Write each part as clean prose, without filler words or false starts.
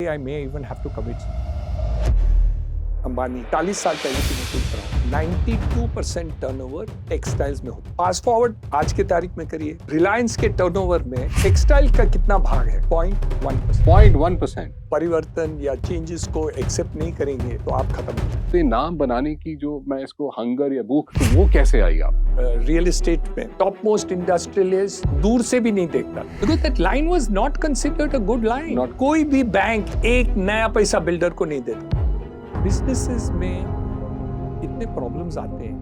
I may even have to commit. Ambani 40 साल पहले की मैं पूछ रहा हूँ 92% टर्नओवर टेक्सटाइल्स में होता है। फास्ट फॉरवर्ड आज के तारीख में करिए, रिलायंस के टर्नओवर में टेक्सटाइल का कितना भाग है? 0.1%। परिवर्तन या चेंजेस को एक्सेप्ट नहीं करेंगे तो आप खत्म हो जाएंगे। तो ये नाम बनाने की जो मैं इसको हंगर या भूख, तो वो कैसे आई आप? रियल एस्टेट में टॉप मोस्ट इंडस्ट्रियलिस्ट दूर से भी नहीं देखता, because that line was not considered a good line. कोई भी बैंक एक नया पैसा बिल्डर को नहीं देता। बिजनेसेस में इतने प्रॉब्लम्स आते हैं,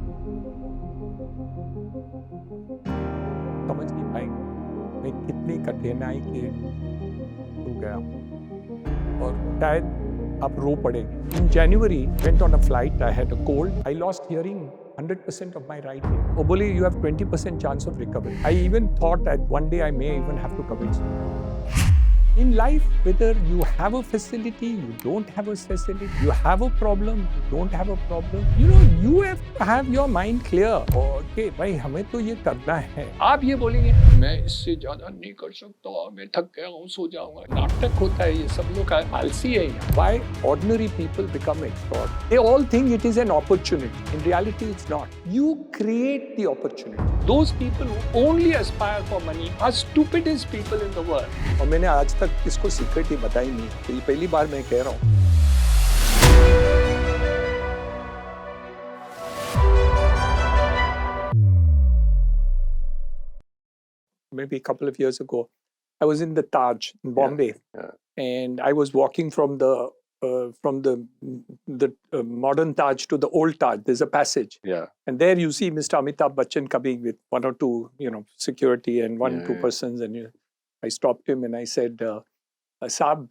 समझ नहीं पाएंगे मैं कितनी कठिनाई के थ्रू गया और शायद आप रो पड़ेंगे। इन जनवरी went on a flight, I had a cold, I lost hearing 100% of my right ear. वो बोले you have 20% chance of recovery. I even thought that one day I may even have to commit. In life, whether you have a facility, you don't have a facility, you have a problem, you don't have a problem, you have to have your mind clear. Okay, भाई हमें तो ये करना है। आप ये बोलेंगे मैं इससे ज्यादा नहीं कर सकता, मैं थक गया हूँ, सो जाऊंगा। नाटक होता है ये, सब लोग आलसी है यहाँ। Why ordinary people become extraordinary? They all think it is an opportunity. In reality, it's not. You create the opportunity. Those people who only aspire for money are stupidest people in the world. और मैंने आज तक किसको secret ही बताई नहीं, तो ये पहली बार मैं कह रहा हूँ। Maybe a couple of years ago, I was in the Taj in Bombay, and I was walking from the modern Taj to the old Taj. There's a passage, and there you see Mr. Amitabh Bachchan coming with one or two, security and two persons, and I stopped him and I said, Saab,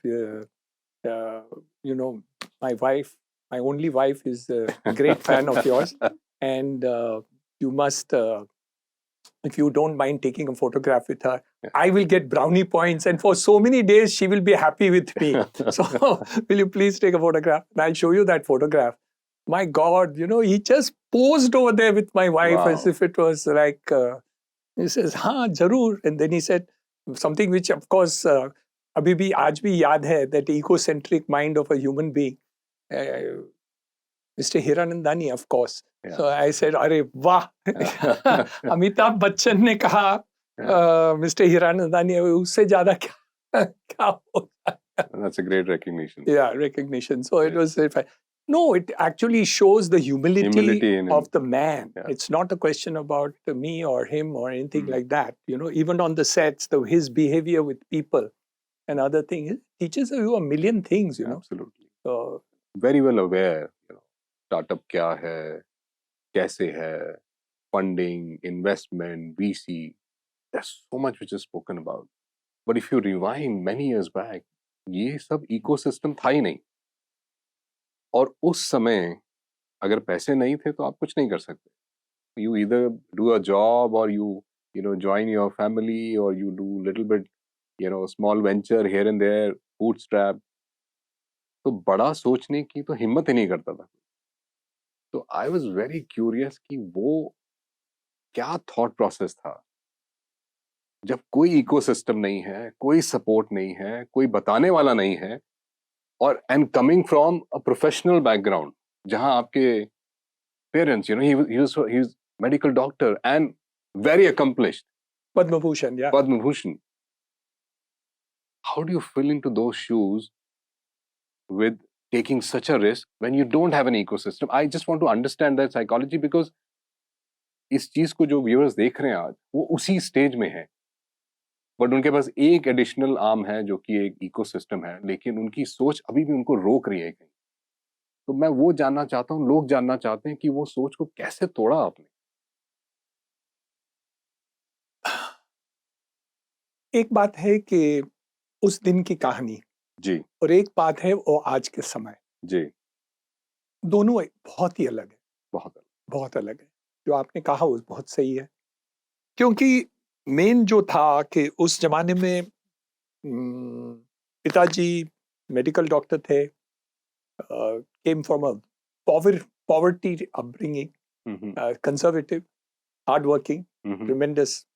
my wife, my only wife is a great fan of yours, and you must, if you don't mind taking a photograph with her, I will get brownie points, and for so many days she will be happy with me. So will you please take a photograph? And I'll show you that photograph. My God, he just posed over there with my wife as if it was like, he says, हाँ, जरूर. And then he said something which, of course, अभी भी आज भी याद है, that egocentric mind of a human being, Mr. Hiranandani, of course. So I said, अरे वाह, अमिताभ बच्चन ने कहा Mr. Hiranandani, उससे ज़्यादा क्या होगा? That's a great recognition. Yeah, recognition. So it was. No, it actually shows the humility of the man. Yeah. It's not a question about me or him or anything like that. Even on the sets, his behavior with people and other things, it teaches you a million things, Absolutely. So, very well aware, startup क्या है, कैसे है, funding, investment, VC, there's so much which is spoken about. But if you rewind many years back, ये सब ecosystem था ही नहीं. और उस समय अगर पैसे नहीं थे तो आप कुछ नहीं कर सकते. You either do a job or you join your family or you do little bit small venture here and there, bootstrap. तो बड़ा सोचने की तो हिम्मत ही नहीं करता था. तो I was very curious कि वो क्या thought process था जब कोई ecosystem नहीं है, कोई support नहीं है, कोई बताने वाला नहीं है, और and coming from a professional background जहां आपके parents, he was medical doctor and very accomplished. Padma Bhushan, yeah. Padma Bhushan. How do you fill into those shoes with taking such a risk when you don't have an ecosystem? I just want to understand that psychology because इस चीज को जो viewers देख रहे हैं आज वो उसी स्टेज में है, बट उनके पास एक एडिशनल आर्म है जो कि एक इकोसिस्टम है, लेकिन उनकी सोच अभी भी उनको रोक रही है कहीं. तो मैं वो जानना चाहता हूँ, लोग जानना चाहते हैं कि वो सोच को कैसे तोड़ा आपने. एक बात है कि उस दिन की कहानी जी, और एक बात है वो आज के समय जी, दोनों बहुत ही अलग है. बहुत अलग है. जो आपने कहा वो बहुत सही है, क्योंकि मेन जो था कि उस जमाने में पिताजी मेडिकल डॉक्टर थे, came from a poverty upbringing, conservative, hard working, tremendous.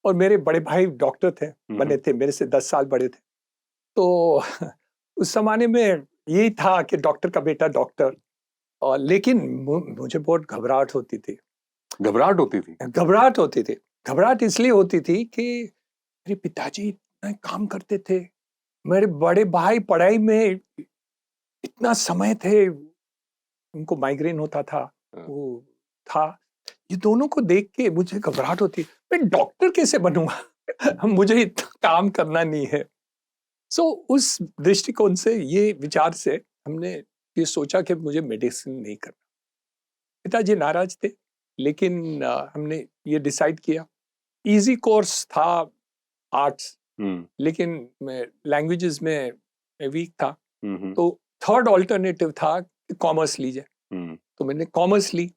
और मेरे बड़े भाई डॉक्टर थे, बने थे, मेरे से 10 साल बड़े थे. तो उस जमाने में यही था कि डॉक्टर का बेटा डॉक्टर, और लेकिन मुझे बहुत घबराहट होती थी। घबराहट होती थी? घबराहट होती थी। घबराहट इसलिए होती थी कि मेरे पिताजी इतना काम करते थे, मेरे बड़े भाई पढ़ाई में इतना समय थे, उनको माइग्रेन होता था, हाँ। वो था। ये दोनों को देख के मुझे घबराहट होती, मैं डॉक्टर कैसे बनूंगा? मुझे इतना काम करना नहीं है। सो उस दृष्टिकोण से, ये विचार से हमने ये सोचा कि मुझे मेडिसिन नहीं करना। पिताजी नाराज थे, लेकिन हमने ये डिसाइड किया। इजी कोर्स था आर्ट्स, लेकिन मैं लैंग्वेजेस में वीक था, तो थर्ड ऑल्टरनेटिव था कि कॉमर्स लीजिए। तो मैंने कॉमर्स ली।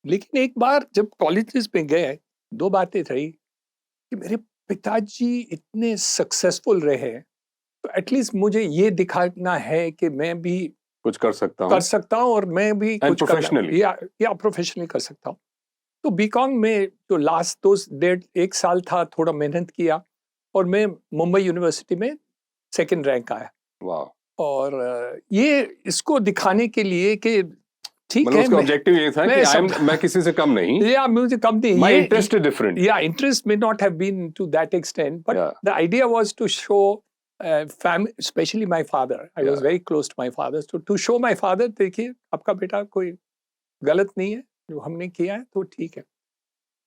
लेकिन एक बार जब कॉलेजेस में गए, दो बातें रही कि मेरे पिताजी इतने सक्सेसफुल रहे, तो एटलीस्ट मुझे ये दिखाना है कि मैं भी कुछ कर सकता हूँ और मैं भी And कुछ professionally. या प्रोफेशनली कर सकता हूँ। तो बीकॉम में जो लास्ट दो एक साल था, थोड़ा मेहनत किया और मैं मुंबई यूनिवर्सिटी में सेकंड रैंक आया। वाह। और ये इसको दिखाने के लिए कि ठीक मतलब है, उसका ऑब्जेक्टिव ये था कि मैं किसी से कम नहीं, या मुझे कम नहीं, my ये interest is different. Yeah, interest may not have been to that extent, but Yeah. the idea was to show family, especially my father. I was Yeah. very close to my father. So to show my father, देखिए आपका बेटा कोई गलत नहीं है, जो हमने किया है तो ठीक है।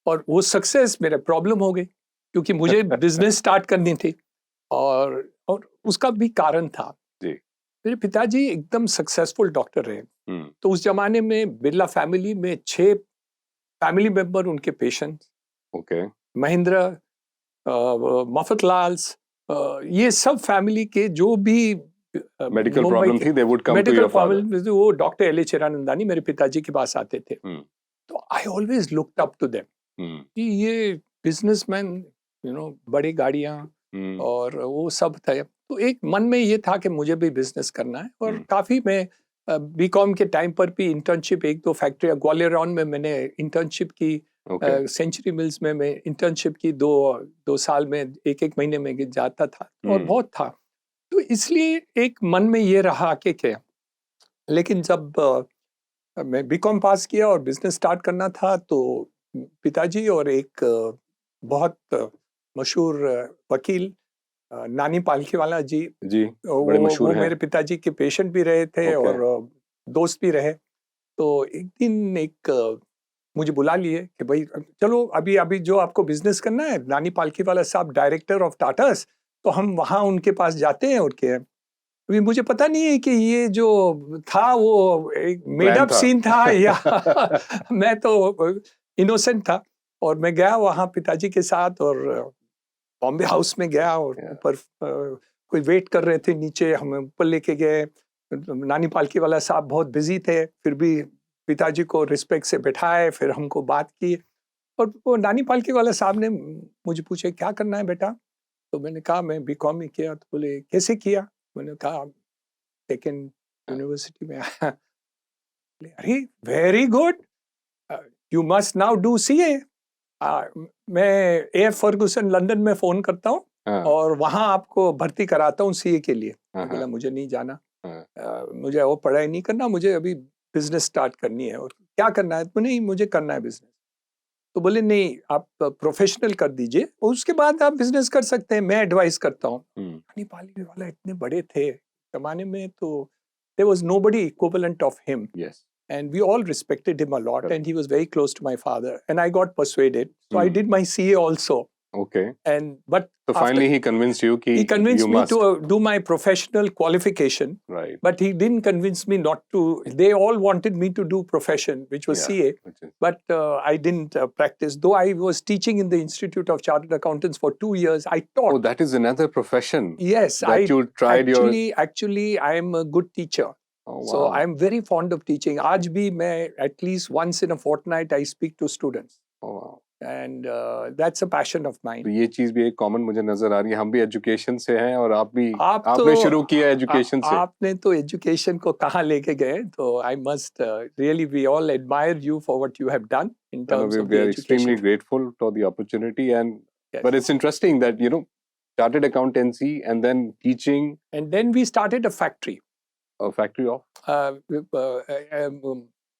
और वो सक्सेस मेरा प्रॉब्लम हो गई, क्योंकि मुझे बिजनेस स्टार्ट करनी थी, और उसका भी कारण था। जी। मेरे पिताजी एकदम सक्सेसफुल डॉक्टर रहे। तो उस जमाने में बिरला फैमिली में 6 फैमिली मेंबर उनके पेशेंट, ओके, महेंद्र, मफतलाल्स, ये सब फैमिली के जो भी मेडिकल प्रॉब्लम थी, they would come to your father. वो डॉक्टर एल एच चिरानंदानी मेरे पिताजी के पास आते थे। तो I always looked up to them कि ये बिजनेसमैन, बड़ी गाड़ियां और वो सब थे। तो एक मन में ये था कि मुझे भी बिजनेस करना है। और काफी मैं बीकॉम के टाइम पर भी इंटर्नशिप, 1-2 फैक्ट्री ग्वालियर में मैंने इंटर्नशिप की। सेंचुरी मिल्स में मैं इंटर्नशिप की, 2 साल में 1-1 महीने में जाता था और बहुत था। तो इसलिए एक मन में ये रहा कि क्या। लेकिन जब मैं बीकॉम पास किया और बिजनेस स्टार्ट करना था, तो पिताजी और एक बहुत मशहूर वकील नानी पालकीवाला जी बड़े मशहूर वो हैं। मेरे पिताजी के पेशेंट भी रहे थे और दोस्त भी रहे। तो एक दिन मुझे बुला लिए कि भाई चलो, अभी जो आपको बिजनेस करना है, नानी पालकीवाला साहब डायरेक्टर ऑफ टाटास, तो हम वहाँ उनके पास जाते हैं। और क्या, अभी मुझे पता नहीं है कि ये जो था वो एक मेड अप सीन था या मैं तो इनोसेंट था। और मैं गया वहाँ पिताजी के साथ, और बॉम्बे हाउस में गया, और ऊपर कोई वेट कर रहे थे नीचे, हमें ऊपर लेके गए। नानी पालकीवाला साहब बहुत बिजी थे, फिर भी पिताजी को रिस्पेक्ट से बैठाए, फिर हमको बात की। और वो नानी पालकीवाला साहब ने मुझे पूछे क्या करना है बेटा, तो मैंने कहा मैं बीकॉम ही किया। तो बोले कैसे किया, मैंने कहा सेकेंड यूनिवर्सिटी में आया। अरे very good, you must now do CA. मैं एयर फर्गुसन लंदन में फोन करता हूँ और वहां आपको भर्ती कराता हूँ सीए के लिए। बोला मुझे नहीं जाना, मुझे वो पढ़ाई नहीं करना, मुझे अभी बिजनेस स्टार्ट करनी है। और क्या करना है, तो नहीं मुझे करना है बिजनेस। तो बोले नहीं, आप प्रोफेशनल कर दीजिए, उसके बाद आप बिजनेस कर सकते हैं, मैं एडवाइस करता हूँ। पाली वाला इतने बड़े थे जमाने में, तो there was nobody equivalent of him. Yes. And we all respected him a lot. Correct. And he was very close to my father. And I got persuaded. So I did my CA also. Okay. But so finally he convinced you he convinced you me must to do my professional qualification. Right. But he didn't convince me not to. They all wanted me to do profession, which was CA. But I didn't practice. Though I was teaching in the Institute of Chartered Accountants for 2 years, I taught. Oh, that is another profession. Yes. You tried Actually, I am a good teacher. Oh, wow. So I am very fond of teaching. आज भी मैं at least once in a fortnight I speak to students. Oh, wow. And that's a passion of mine. तो ये चीज भी एक common मुझे नजर आ रही है। हम भी एजुकेशन से हैं और आपने शुरू किया एजुकेशन से। आपने तो एजुकेशन को कहाँ लेके गए, तो I must really we all admire you for what you have done in terms of the education. We are extremely grateful for the opportunity, and but it's interesting that Chartered accountancy and then teaching And then we started a factory, a factory of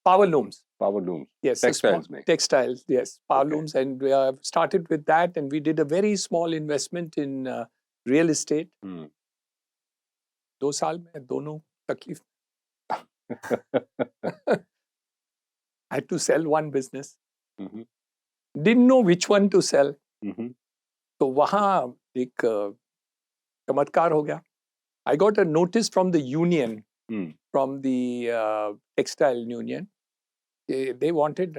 power looms. power looms. Yes, a Textiles small- mein. Textiles, yes, power Okay. looms, and we started with that, and we did a very small investment in real estate. Hmm. 2 साल में दोनों तकलीफ. I had to sell one business. Mhm. Didn't know which one to sell. Mhm. तो वहाँ एक चमत्कार हो गया. I got a notice from the union, Hmm. from the textile union. They wanted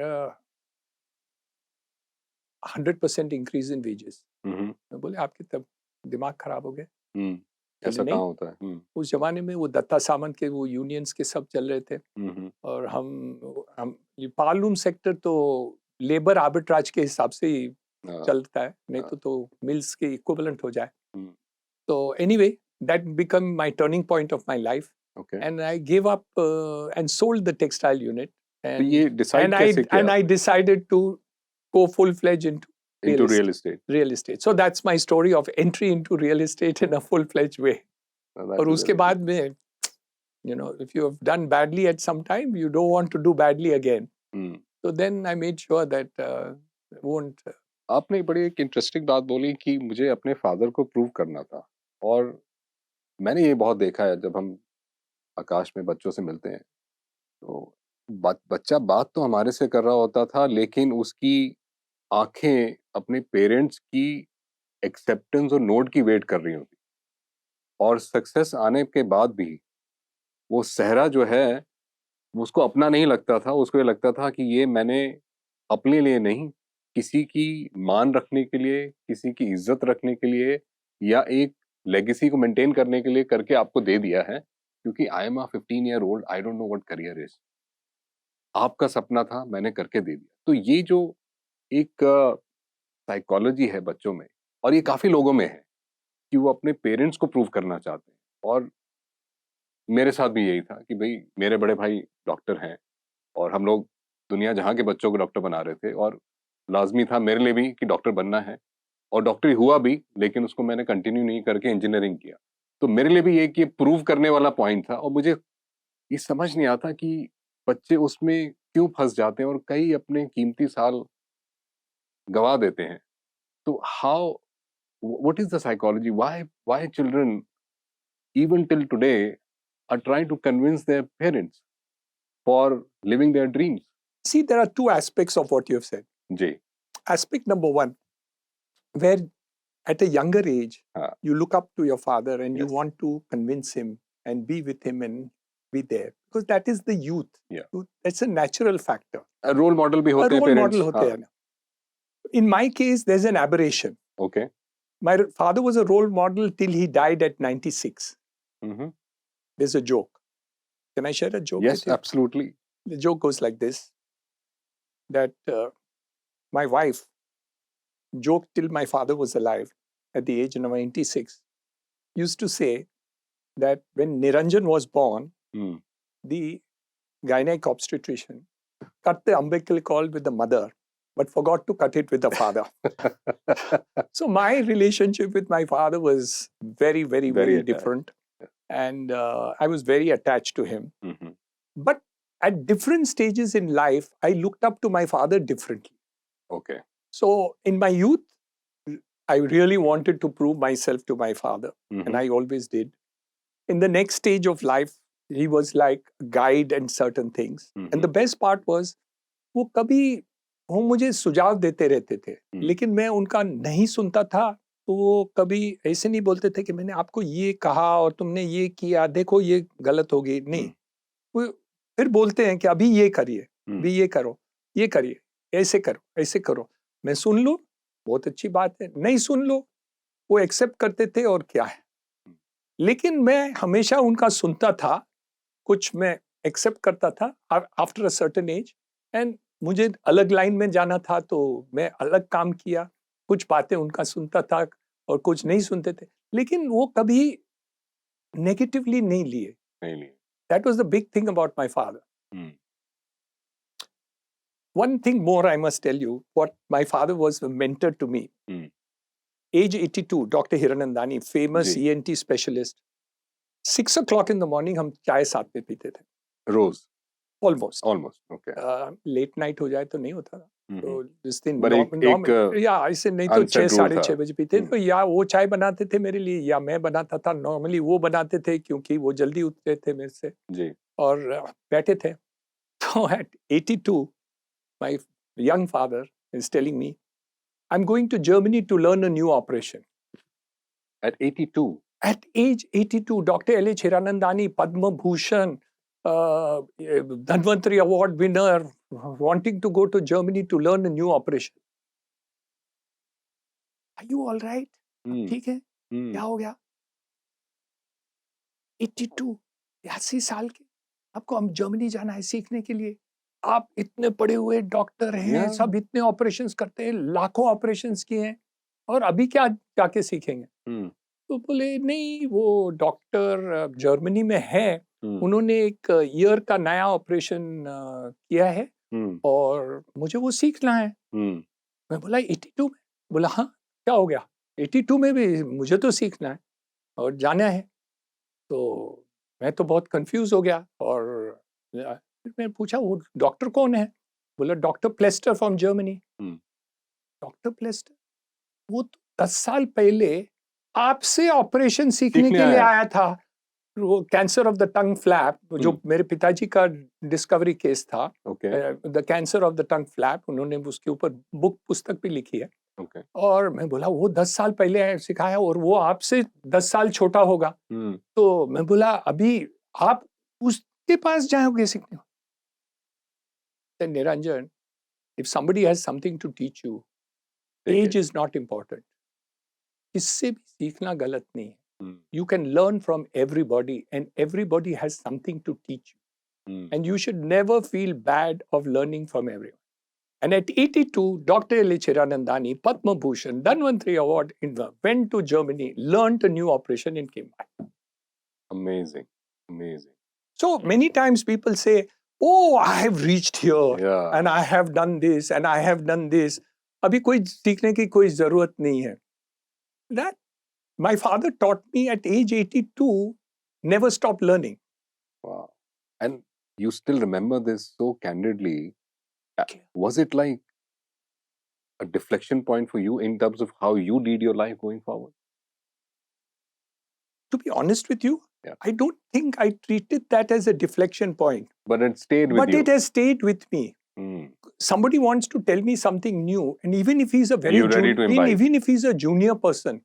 100% increase in wages. Mhm. मैं बोले आपके तब दिमाग खराब हो गए. Hmm. ऐसा नहीं. कहाँ होता है? Hmm. उस जमाने में वो दत्ता सामंत के वो यूनियंस के सब चल रहे थे, Mhm. और हम ये पालूम सेक्टर तो लेबर आर्बिट्राज के हिसाब से ही हाँ. चलता है, नहीं तो मिल्स के इक्विवेलेंट हो जाए. Hmm. तो anyway that became my turning point of my life, Okay. and I gave up and sold the textile unit, तो and ये decide कैसे किया I decided to go full-fledged into into real estate? real estate. So that's my story of entry into real estate in a full-fledged way. That और is उसके very बाद में, you know, if you have done badly at some time, you don't want to do badly again. good. Hmm. So then I made sure that won't. आपने बड़ी एक interesting बात बोली कि मुझे अपने फादर को प्रूव करना था, और मैंने ये बहुत देखा है जब हम आकाश में बच्चों से मिलते हैं, तो बच्चा बात तो हमारे से कर रहा होता था, लेकिन उसकी आंखें अपने पेरेंट्स की एक्सेप्टेंस और नोट की वेट कर रही होती, और सक्सेस आने के बाद भी वो सहरा जो है उसको अपना नहीं लगता था. उसको ये लगता था कि ये मैंने अपने लिए नहीं, किसी की मान रखने के लिए, किसी की इज्जत रखने के लिए, या एक लेगेसी को मेंटेन करने के लिए करके आपको दे दिया है, क्योंकि I am a 15 year old, I don't know what career is. आपका सपना था, मैंने करके दे दिया. तो ये जो एक साइकोलॉजी है बच्चों में, और ये काफी लोगों में है, कि वो अपने पेरेंट्स को प्रूव करना चाहते हैं. और मेरे साथ भी यही था कि भाई मेरे बड़े भाई डॉक्टर हैं, और हम लोग दुनिया जहाँ के बच्चों को डॉक्टर बना रहे थे, और लाजमी था मेरे लिए भी कि डॉक्टर बनना है, और डॉक्टर हुआ भी, लेकिन उसको मैंने कंटिन्यू नहीं करके इंजीनियरिंग किया. तो मेरे लिए भी एक ये प्रूव करने वाला पॉइंट था, और मुझे ये समझ नहीं आता कि बच्चे उसमें क्यों फंस जाते हैं और कई अपने कीमती साल गवा देते हैं. तो how, what is the psychology, why children even till today are trying to convince their parents for living their dreams? See, there are two aspects of what you have said. जी. Aspect number one, where at a younger age, हाँ. you look up to your father and you Yes. want to convince him and be with him and be there, because that is the youth. Yeah. That's a natural factor. A role model भी A होते हैं role parents. model होते हाँ. हैं ना. In my case, there's an aberration. Okay. My father was a role model till he died at 96. Mm-hmm. There's a joke. Can I share a joke Yes, with you? absolutely. The joke goes like this, that my wife joked till my father was alive at the age of 96, used to say that when Niranjan was born, Hmm. the gynec obstetrician cut the umbilical cord with the mother, but forgot to cut it with the father. So my relationship with my father was very, very, Very very attached. different. And I was very attached to him. Mm-hmm. But at different stages in life, I looked up to my father differently. Okay. So in my youth, I really wanted to prove myself to my father, Mm-hmm. and I always did. In the next stage of life, he was like a guide and certain things. Mm-hmm. And the best part was, वो कभी वो मुझे सुझाव देते रहते थे, लेकिन मैं उनका नहीं सुनता था. तो वो कभी ऐसे नहीं बोलते थे कि मैंने आपको ये कहा और तुमने ये किया, देखो ये गलत हो गई. नहीं, वो फिर बोलते हैं कि अभी ये करिए, अभी ये करो, ये करिए, ऐसे करो, ऐसे करो. मैं सुन लूं, बहुत अच्छी बात है. नहीं सुन लो, वो एक्सेप्ट करते थे, और क्या है. लेकिन मैं हमेशा उनका सुनता था, कुछ मैं एक्सेप्ट करता था after a certain age. And मुझे अलग लाइन में जाना था, तो मैं अलग काम किया. कुछ बातें उनका सुनता था और कुछ नहीं सुनते थे, लेकिन वो कभी नेगेटिवली नहीं लिए. That was the big thing about my father. One thing more I must tell you, what my father was a mentor to me. age 82, Dr. Hiranandani, famous ji. ENT specialist. 6 o'clock in the morning हम चाय साथ में पीते थे. Rose. Almost. Almost. Okay. Late night हो जाए तो नहीं होता था. तो जिस दिन But एक या ऐसे नहीं तो unsaid 6 rule साढ़े था. 6 बजे पीते तो या वो चाय बनाते थे मेरे लिए या मैं बनाता था. नॉर्मली वो बनाते थे क्योंकि वो जल्दी उठते थे मेरे से जी. और बैठे थे. तो at 82, my young father is telling me, I'm going to Germany to learn a new operation. At 82. At age 82, Dr. L.H. Hiranandani, Padma Bhushan, Dhanvantari Award winner, wanting to go to Germany to learn a new operation. Are you all right? ठीक है? क्या हो गया? 82, 82 साल के, आपको हम Germany जाना है सीखने के लिए. आप इतने पढ़े हुए डॉक्टर हैं, सब इतने ऑपरेशंस करते हैं, लाखों ऑपरेशंस किए हैं, और अभी क्या जाके सीखेंगे? तो बोले नहीं, वो डॉक्टर जर्मनी में है, उन्होंने एक ईयर का नया ऑपरेशन किया है और मुझे वो सीखना है. मैं बोला 82 में? बोला हाँ, क्या हो गया? 82 में भी मुझे तो सीखना है और जाना है. तो मैं तो बहुत कंफ्यूज हो गया और फिर मैं पूछा वो डॉक्टर कौन है? बोला डॉक्टर प्लेस्टर फ्रॉम जर्मनी. डॉक्टर प्लेस्टर वो तो 10 साल पहले आपसे ऑपरेशन सीखने के लिए आया था. वो cancer of the tongue flap, जो मेरे पिताजी का डिस्कवरी केस था, the cancer of the tongue flap, उन्होंने उसके ऊपर पुस्तक भी लिखी है. और मैं बोला वो 10 साल पहले सिखाया और वो आपसे 10 साल छोटा होगा. तो मैं बोला अभी आप उसके पास जाओगे सीखने? Niranjan, if somebody has something to teach you, age is not important. किससे भी सीखना गलत नहीं है. You can learn from everybody and everybody has something to teach you. And you should never feel bad of learning from everyone. And at 82, Dr. L.H. Hiranandani, Padma Bhushan, Dhanvantari Award, went to Germany, learned a new operation and came back. Amazing. Amazing. So many times people say, oh, I have reached here and I have done this and I have done this. अभी कोई सीखने की कोई जरूरत नहीं है. That my father taught me at age 82, never stop learning. Wow. And you still remember this so candidly. Was it like a deflection point for you in terms of how you lead your life going forward? To be honest with you, I don't think I treated that as a deflection point. But it stayed with you. But it has stayed with me. Somebody wants to tell me something new, and even if he's a even if he's a junior person,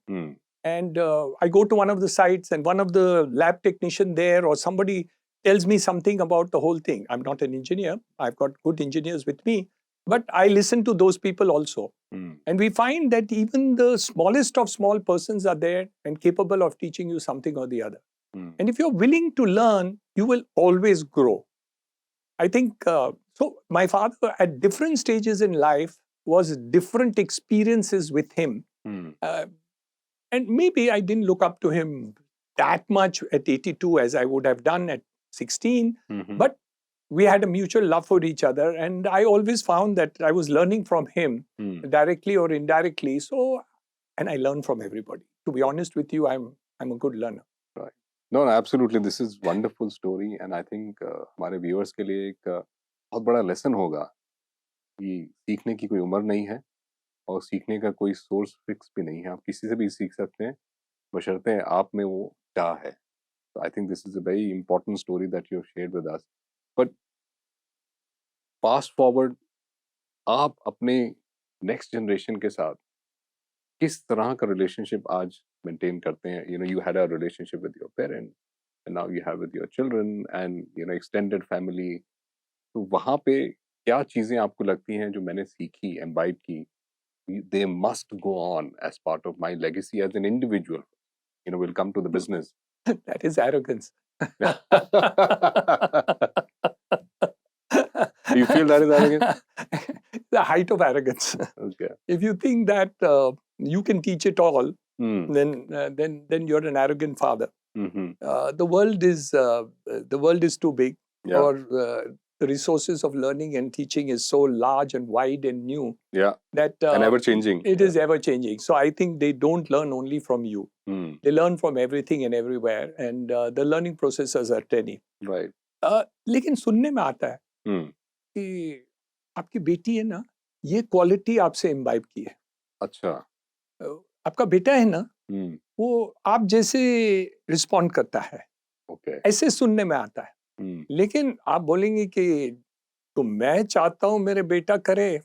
and I go to one of the sites and one of the lab technician there or somebody tells me something about the whole thing. I'm not an engineer. I've got good engineers with me, but I listen to those people also. And we find that even the smallest of small persons are there and capable of teaching you something or the other. And if you're willing to learn, you will always grow. I think, so my father at different stages in life was different experiences with him. And maybe I didn't look up to him that much at 82 as I would have done at 16. But we had a mutual love for each other. And I always found that I was learning from him directly or indirectly. So, and I learn from everybody. To be honest with you, I'm a good learner. Right. No, absolutely. This is wonderful story. And I think हमारे viewers के लिए एक बहुत बड़ा lesson होगा कि सीखने की कोई उम्र नहीं है और सीखने का कोई सोर्स फिक्स भी नहीं है. आप किसी से भी सीख सकते हैं बशर्ते आप में वो चाह है. So I think this is a very important story that you have shared with us. But fast forward, आप अपने next generation के साथ किस तरह का relationship आज maintain करते हैं? You know, you had a relationship with your parents, and now you have with your children and you know extended family. तो वहाँ पे क्या चीजें आपको लगती हैं जो मैंने सीखी, imbibe की? They must go on as part of my legacy as an individual. You know, we'll come to the business. That is arrogance. You feel that is arrogance? The height of arrogance. Okay. If you think that you can teach it all, then you're an arrogant father. The world is too big, or the resources of learning and teaching is so large and wide and new Yeah, that and ever changing. it is ever changing. So I think they don't learn only from you. Hmm. They learn from everything and everywhere, and the learning processes are many. Right. लेकिन सुनने में आता है Hmm. कि आपकी बेटी है ना, ये क्वालिटी आपसे इम्बाइब की है. अच्छा. आपका बेटा है ना, Hmm. वो आप जैसे रिस्पॉन्ड करता है, Okay. ऐसे सुनने में आता है. Hmm. लेकिन आप बोलेंगे कि तो मैं चाहता हूं मेरे बेटा करे,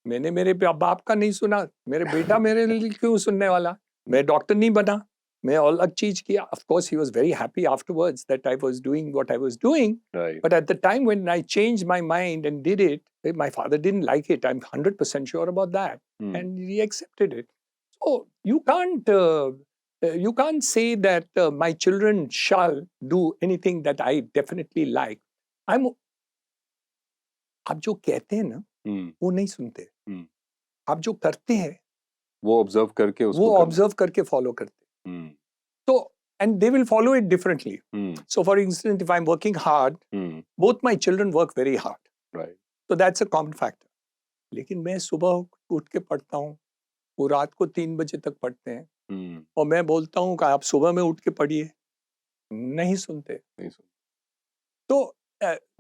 मैंने मेरे बाप का नहीं सुना, मेरे बेटा मेरे लिए क्यों सुनने वाला? मैं डॉक्टर नहीं बना, मैं अलग चीज किया. Of course he was very happy afterwards that I was doing what I was doing, Right. but at the time when I changed my mind and did it, my father didn't like it. I'm 100% sure about that. Hmm. And he accepted it. So you can't say that my children shall do anything that I definitely like. I'm आप जो कहते हैं ना, Hmm. वो नहीं सुनते. Hmm. आप जो करते हैं, वो ऑब्जर्व करके उसको वो करना. ऑब्जर्व करके फॉलो करते हैं. Hmm. तो and they will follow it differently. Hmm. So for instance, if I'm working hard, Hmm. both my children work very hard. Right. So that's a common factor. लेकिन मैं सुबह उठ के पढ़ता हूँ, वो रात को 3 बजे तक पढ़ते हैं, Hmm. और मैं बोलता हूँ कि आप सुबह में उठ के पढ़िए, नहीं सुनते. नहीं सुन. तो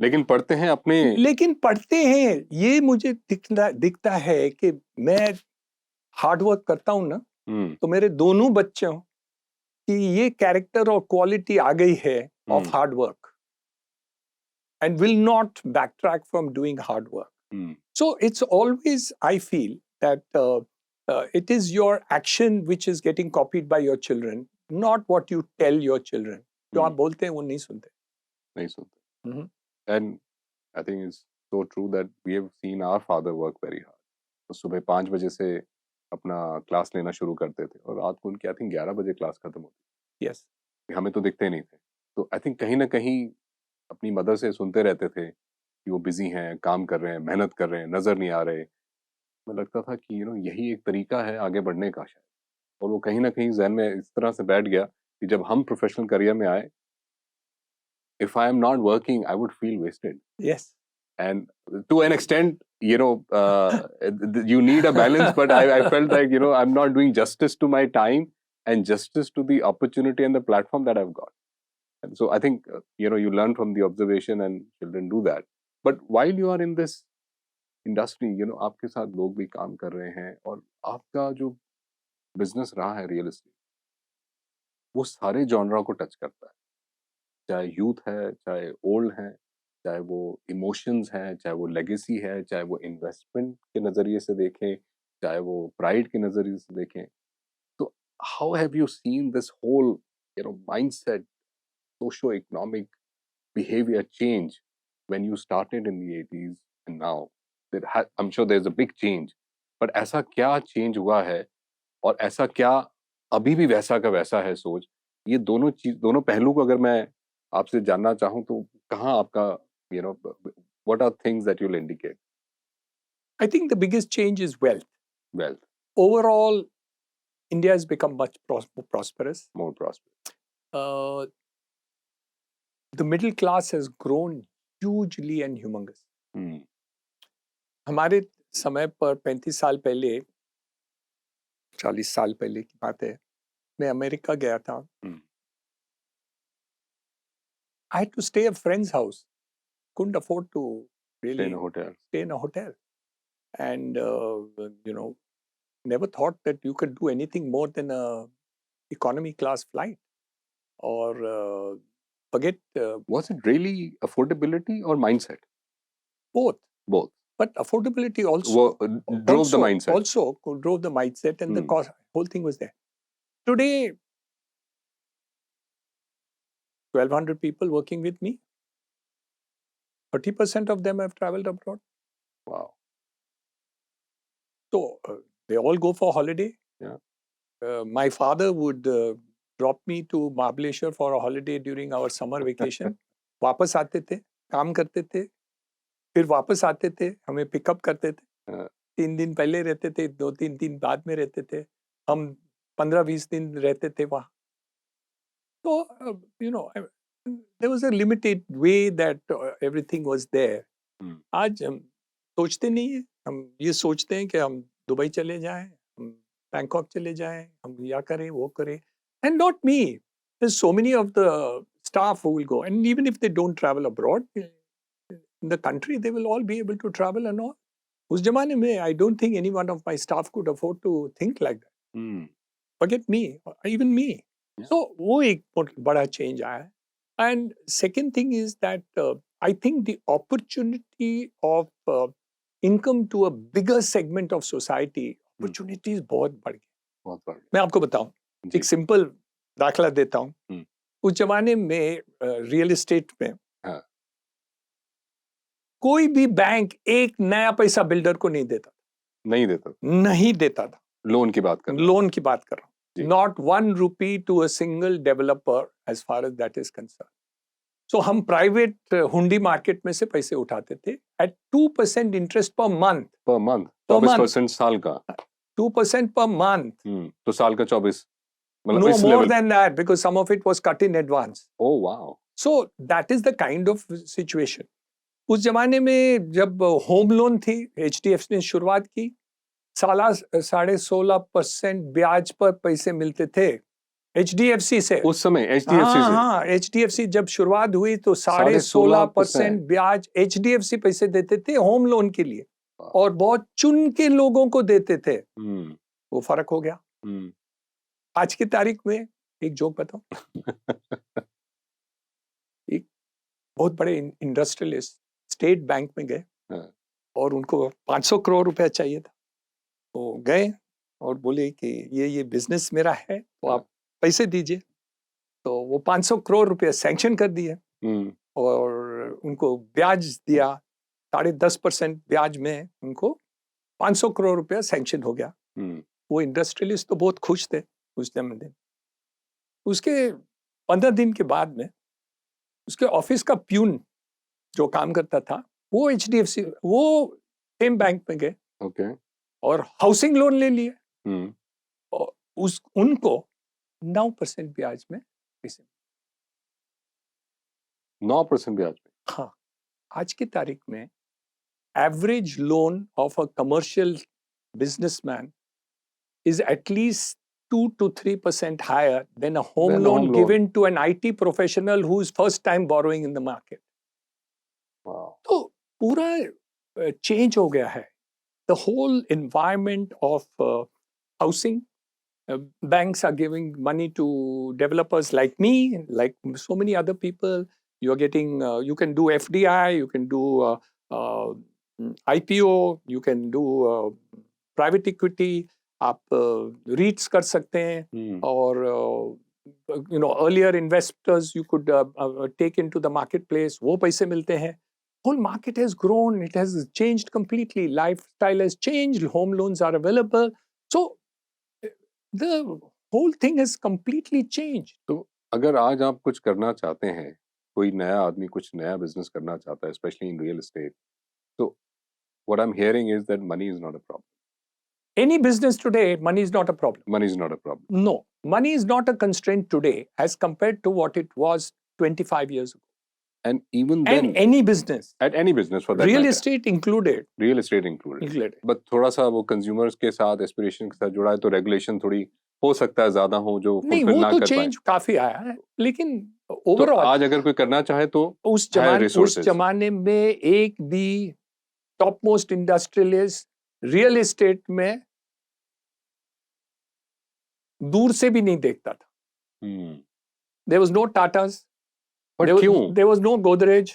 लेकिन पढ़ते हैं अपने. लेकिन पढ़ते हैं. ये मुझे दिखता है कि मैं हार्ड वर्क करता हूँ ना, Hmm. तो मेरे दोनों बच्चों की ये कैरेक्टर और क्वालिटी आ गई है of hard work, and will not backtrack from doing hard work. Hmm. So it's always, I feel that it is your action which is getting copied by your children, not what you tell your children. जो आप बोलते हैं वो नहीं सुनते. नहीं सुनते. Mhm. And I think it's so true that we have seen our father work very hard. तो सुबह 5 बजे से अपना क्लास लेना शुरू करते थे और रात को उनकी आई थिंक 11 बजे क्लास खत्म होती Yes. थी. हमें तो दिखते नहीं थे. तो आई थिंक कहीं ना कहीं अपनी मदर से सुनते रहते थे कि वो बिजी हैं, काम कर रहे हैं, मेहनत कर रहे हैं, नजर नहीं आ रहे. मुझे लगता था कि यही एक तरीका है आगे बढ़ने का शायद. और वो कहीं ना कहीं जहन में इस तरह से बैठ गया कि जब हम प्रोफेशनल करियर में आए, if I am not working, I would feel wasted. Yes. And to an extent, you need a balance, but I felt like, I'm not doing justice to my time and justice to the opportunity and the platform that I've got. And so I think, you learn from the observation and children do that. But while you are in this industry, आपके साथ लोग भी काम कर रहे हैं और आपका जो बिजनेस रहा है रियल एस्टेट, वो सारे जॉनरा को टच करता है. चाहे यूथ है, चाहे ओल्ड है, चाहे वो इमोशंस हैं, चाहे वो लेगेसी है, चाहे वो इन्वेस्टमेंट के नज़रिए से देखें, चाहे वो प्राइड के नज़रिए से देखें. तो how have you seen this whole mindset, socio economic behaviour change when you started in the 80s and now? I am sure there is a big change, but ऐसा क्या चेंज हुआ है और ऐसा क्या अभी भी वैसा का वैसा है सोच? ये दोनों पहलू को अगर मैं आपसे जानना चाहूं तो कहाँ आपका what are things that you'll indicate? I think the biggest change is wealth. Wealth. Overall, India has become much prosperous. More prosperous. The middle class has grown hugely and humongous. Hmm. हमारे समय पर 35 साल पहले, 40 साल पहले की बात है, मैं अमेरिका गया था. I had to stay at a friend's house. Couldn't afford to really stay in a hotel. And, never thought that you could do anything more than a economy class flight. Or forget... Was it really affordability or mindset? Both. Both. But affordability also drove the mindset. Also drove the mindset, and the cost, whole thing was there. Today, 1,200 people working with me. 30% of them have traveled abroad. Wow. So they all go for holiday. Yeah. My father would drop me to Mahabaleshwar for a holiday during our summer vacation. वापस आते थे, काम करते थे, फिर वापस आते थे, हमें पिकअप करते थे. 3 दिन पहले रहते थे, 2-3 दिन बाद में रहते थे. हम 15-20 दिन रहते थे वहाँ. तो there was a limited way that everything was there. हम्म, आज हम सोचते नहीं है, हम ये सोचते हैं कि हम दुबई चले जाएं, हम बैंकॉक चले जाएं, हम या करें वो करें, and not me. There's so many of the staff who will go, and even if they don't travel abroad, in the country they will all be able to travel and all. उस जमाने में I don't think any one of my staff could afford to think like that. Hmm, Forget me, even me. Yeah. So वो एक बहुत बड़ा change आया है. And second thing is that I think the opportunity of income to a bigger segment of society, opportunities बहुत बढ़ गई. बहुत बड़ा मैं आपको बताऊं, जी, एक सिंपल दाखला देता हूं. हम्म, उस जमाने में रियल एस्टेट में हाँ, कोई भी बैंक एक नया पैसा बिल्डर को नहीं देता नहीं देता नहीं देता था. लोन की बात कर रहे हैं। लोन की बात कर रहा जी. हूँ. Not 1 rupee to a single developer as far as that is concern. So हम प्राइवेट हुंडी मार्केट में से पैसे उठाते थे at 2% interest per month. Per month Per month. 24% साल का 2% per month. तो साल का 24 मतलब No इस more level than that, because some of it was cut in advance. Oh wow So that is the kind of situation. उस जमाने में जब होम लोन थी, HDFC ने शुरुआत की, साला 16.5% ब्याज पर पैसे मिलते थे HDFC से. उस समय HDFC से हाँ, HDFC जब शुरुआत हुई तो 16.5% ब्याज HDFC पैसे देते थे होम लोन के लिए, और बहुत चुन के लोगों को देते थे. वो फर्क हो गया. आज की तारीख में एक जोक बताऊं. एक बहुत बड़े इंडस्ट्रियलिस्ट स्टेट बैंक में गए हाँ. और उनको 500 करोड़ रुपया चाहिए था. तो गए और बोले कि ये बिजनेस मेरा है, तो आप पैसे दीजिए. तो वो 500 करोड़ रुपया सैंक्शन कर दिए और उनको ब्याज दिया. 10.5% ब्याज में उनको 500 करोड़ रुपया सैंक्शन हो गया. वो इंडस्ट्रियलिस्ट तो बहुत खुश थे उस दिन. उसके 15 दिन के बाद में उसके ऑफिस का प्यून जो काम करता था, वो HDFC, वो सेम बैंक में गए ओके और हाउसिंग लोन ले लिए. और उनको 9% ब्याज में पैसे. 9% ब्याज पे. हाँ, आज की तारीख में average loan of a commercial businessman is at least 2 to 3% higher than a home loan given to an IT professional who is first time borrowing in the market. Wow. तो पूरा change हो गया है. The whole environment of housing, banks are giving money to developers like me, like so many other people. You are getting, you can do FDI, you can do IPO, you can do private equity. आप रीट्स कर सकते हैं और you know earlier investors you could take into the marketplace, वो पैसे मिलते हैं. Whole market has grown, it has changed completely, lifestyle has changed, home loans are available, so the whole thing has completely changed. तो अगर आज आप कुछ करना चाहते हैं, कोई नया आदमी कुछ नया बिजनेस करना चाहता है, especially in real estate, so what I'm hearing is that money is not a problem. Any business today, money is not a problem. Money is not a problem. No, money is not a constraint today as compared to what it was 25 years ago. And even then, And any business, at any business for that real matter, estate included. real estate included. But थोड़ा सा वो consumers के साथ aspiration के साथ जुड़ा है, तो regulation थोड़ी हो सकता है ज्यादा हो जो नहीं, fulfill वो ना तो कर पाए. change काफी आया है, लेकिन तो overall आज अगर कोई करना चाहे तो उस resources. जमाने में एक भी top most industrialist real estate में दूर से भी नहीं देखता था. There was no Tatas. But क्यों? There was no Godrej.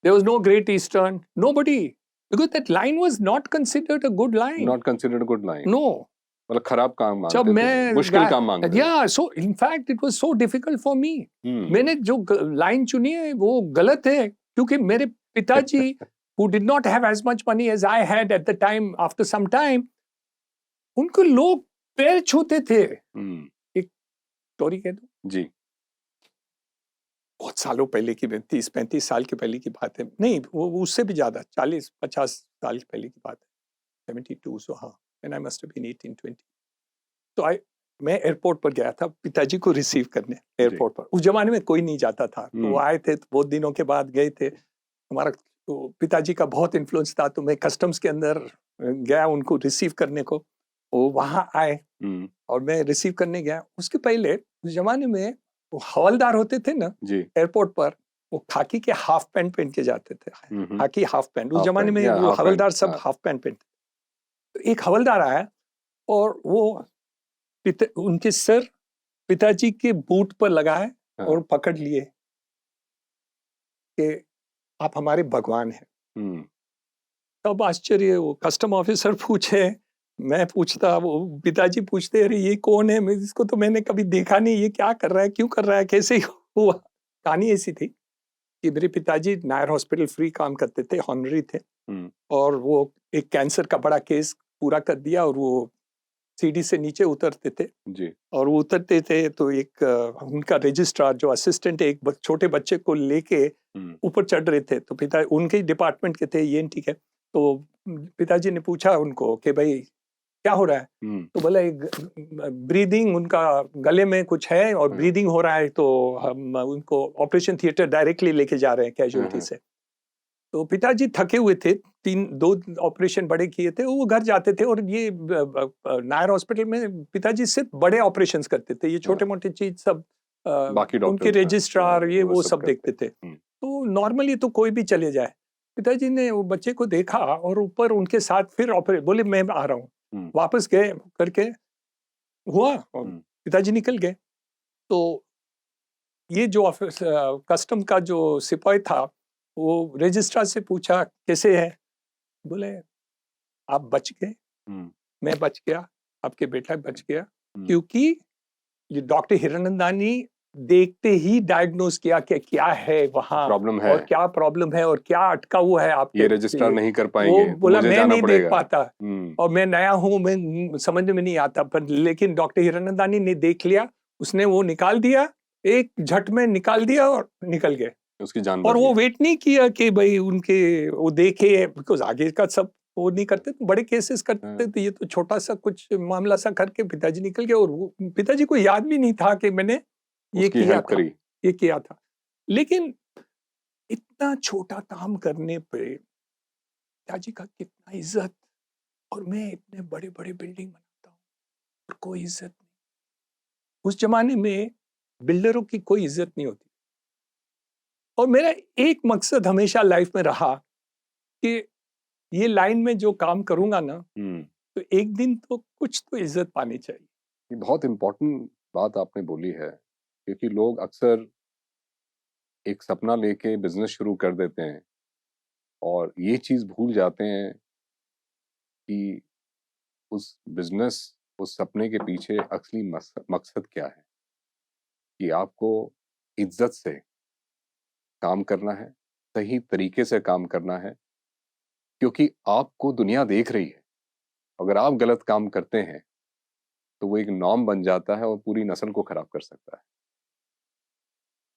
There was no Great Eastern. Nobody. Because that line was not considered a good line. Not considered a good line. No. मतलब खराब काम मांगते जब थे, मैं मुश्किल काम मांगते थे. Yeah, so in fact it was so difficult for me. मैंने जो लाइन चुनी है वो गलत है, क्योंकि मेरे पिताजी who did not have as much money as I had at the time, after some time, उनको लोग पैर छूते थे. एक स्टोरी कह दो जी. बहुत सालों पहले की, 30-35 साल के पहले की बात है. नहीं, वो उससे भी ज्यादा, 40-50 साल पहले की बात है. 72, so हाँ, and I must have been 18-20. So मैं एयरपोर्ट पर गया था पिताजी को रिसीव करने एयरपोर्ट पर। उस जमाने में कोई नहीं जाता था, तो वो आए थे, तो बहुत दिनों के बाद गए थे। हमारा तो पिताजी का बहुत इन्फ्लुएंस था, तो मैं कस्टम्स के अंदर गया उनको रिसीव करने को। वो वहां आए और मैं रिसीव करने गया। उसके पहले उस जमाने में वो हवलदार होते थे ना जी एयरपोर्ट पर, वो खाकी के हाफ पैंट पहन के जाते थे। खाकी हाफ पैंट, उस हाफ जमाने पैंट में या वो हाफ हवलदार पैंट, सब हाँ। हाफ पैंट पहनते। तो एक हवलदार आया और वो उनके सर पिताजी के बूट पर लगाए हाँ। और पकड़ लिए कि आप हमारे भगवान हैं। तब आश्चर्य, वो कस्टम ऑफिसर पूछे, मैं पूछता, वो पिताजी पूछते, अरे ये कौन है, मैं इसको तो मैंने कभी देखा नहीं, ये क्या कर रहा है, क्यों कर रहा है, कैसे हुआ। कहानी ऐसी थी कि मेरे पिताजी नायर हॉस्पिटल फ्री काम करते थे, हॉनरी थे, और वो एक कैंसर का बड़ा केस पूरा कर दिया और वो सीढ़ी से नीचे उतरते थे जी और वो उतरते थे तो एक उनका रजिस्ट्रार जो असिस्टेंट है, एक छोटे बच्चे को लेके ऊपर चढ़ रहे थे। तो पिता उनके डिपार्टमेंट के थे, ये ठीक है। तो पिताजी ने पूछा उनको कि भाई क्या हो रहा है, तो बोला ब्रीदिंग, उनका गले में कुछ है और ब्रीदिंग हो रहा है, तो हम उनको ऑपरेशन थिएटर डायरेक्टली लेके जा रहे हैं कैजुअलिटी से। तो पिताजी थके हुए थे, 2 ऑपरेशन बड़े किए थे, वो घर जाते थे। और ये नायर हॉस्पिटल में पिताजी सिर्फ बड़े ऑपरेशंस करते थे, ये छोटे मोटे चीज सब बाकी उनके डॉक्टर रजिस्ट्रार ये वो सब देखते थे। हम्म। तो नॉर्मली तो कोई भी चले जाए। पिताजी ने वो बच्चे को देखा और ऊपर उनके साथ फिर ऑपरेट, बोले मैं आ रहा हूँ, वापस गए करके हुआ और पिताजी निकल गए। तो ये जो कस्टम का जो सिपाही था, वो रजिस्ट्रार से पूछा कैसे है, बोले आप बच गए, मैं बच गया, आपके बेटा बच गया, क्योंकि ये डॉक्टर हिरानंदानी देखते ही डायग्नोज किया कि क्या है वहां प्रॉब्लम है और क्या प्रॉब्लम है और क्या अटका हुआ है आपके। ये रजिस्ट्रार नहीं कर पाएंगे, वो तो बोला मुझे मैं जाना नहीं देख पड़ेगा। पाता और मैं नया हूं, मैं समझ में नहीं आता, पर लेकिन डॉक्टर हिरानंदानी ने देख लिया, उसने वो निकाल दिया, एक झट में निकाल दिया और निकल गए। उसकी जान और बच वो गई। वेट नहीं किया कि भाई उनके वो देखे, बिकॉज आगे का सब वो नहीं करते, तो बड़े केसेस करते थे, ये तो छोटा सा कुछ मामला सा करके पिताजी निकल गए। और वो पिताजी को याद भी नहीं था कि मैंने ये उसकी किया हेल्प था, करी। ये किया था। लेकिन इतना छोटा काम करने पे पिताजी का कितना इज्जत, और मैं इतने बड़े बड़े बिल्डिंग बनाता हूँ और कोई इज्जत नहीं। उस जमाने में बिल्डरों की कोई इज्जत नहीं होती। और मेरा एक मकसद हमेशा लाइफ में रहा कि ये लाइन में जो काम करूंगा ना, तो एक दिन तो कुछ तो इज्जत पानी चाहिए। ये बहुत इम्पोर्टेंट बात आपने बोली है, क्योंकि लोग अक्सर एक सपना लेके बिजनेस शुरू कर देते हैं और ये चीज भूल जाते हैं कि उस बिजनेस, उस सपने के पीछे असली मकसद क्या है। कि आपको इज्जत से काम करना है, सही तरीके से काम करना है, क्योंकि आपको दुनिया देख रही है। अगर आप गलत काम करते हैं तो वो एक नॉर्म बन जाता है और पूरी नस्ल को खराब कर सकता है।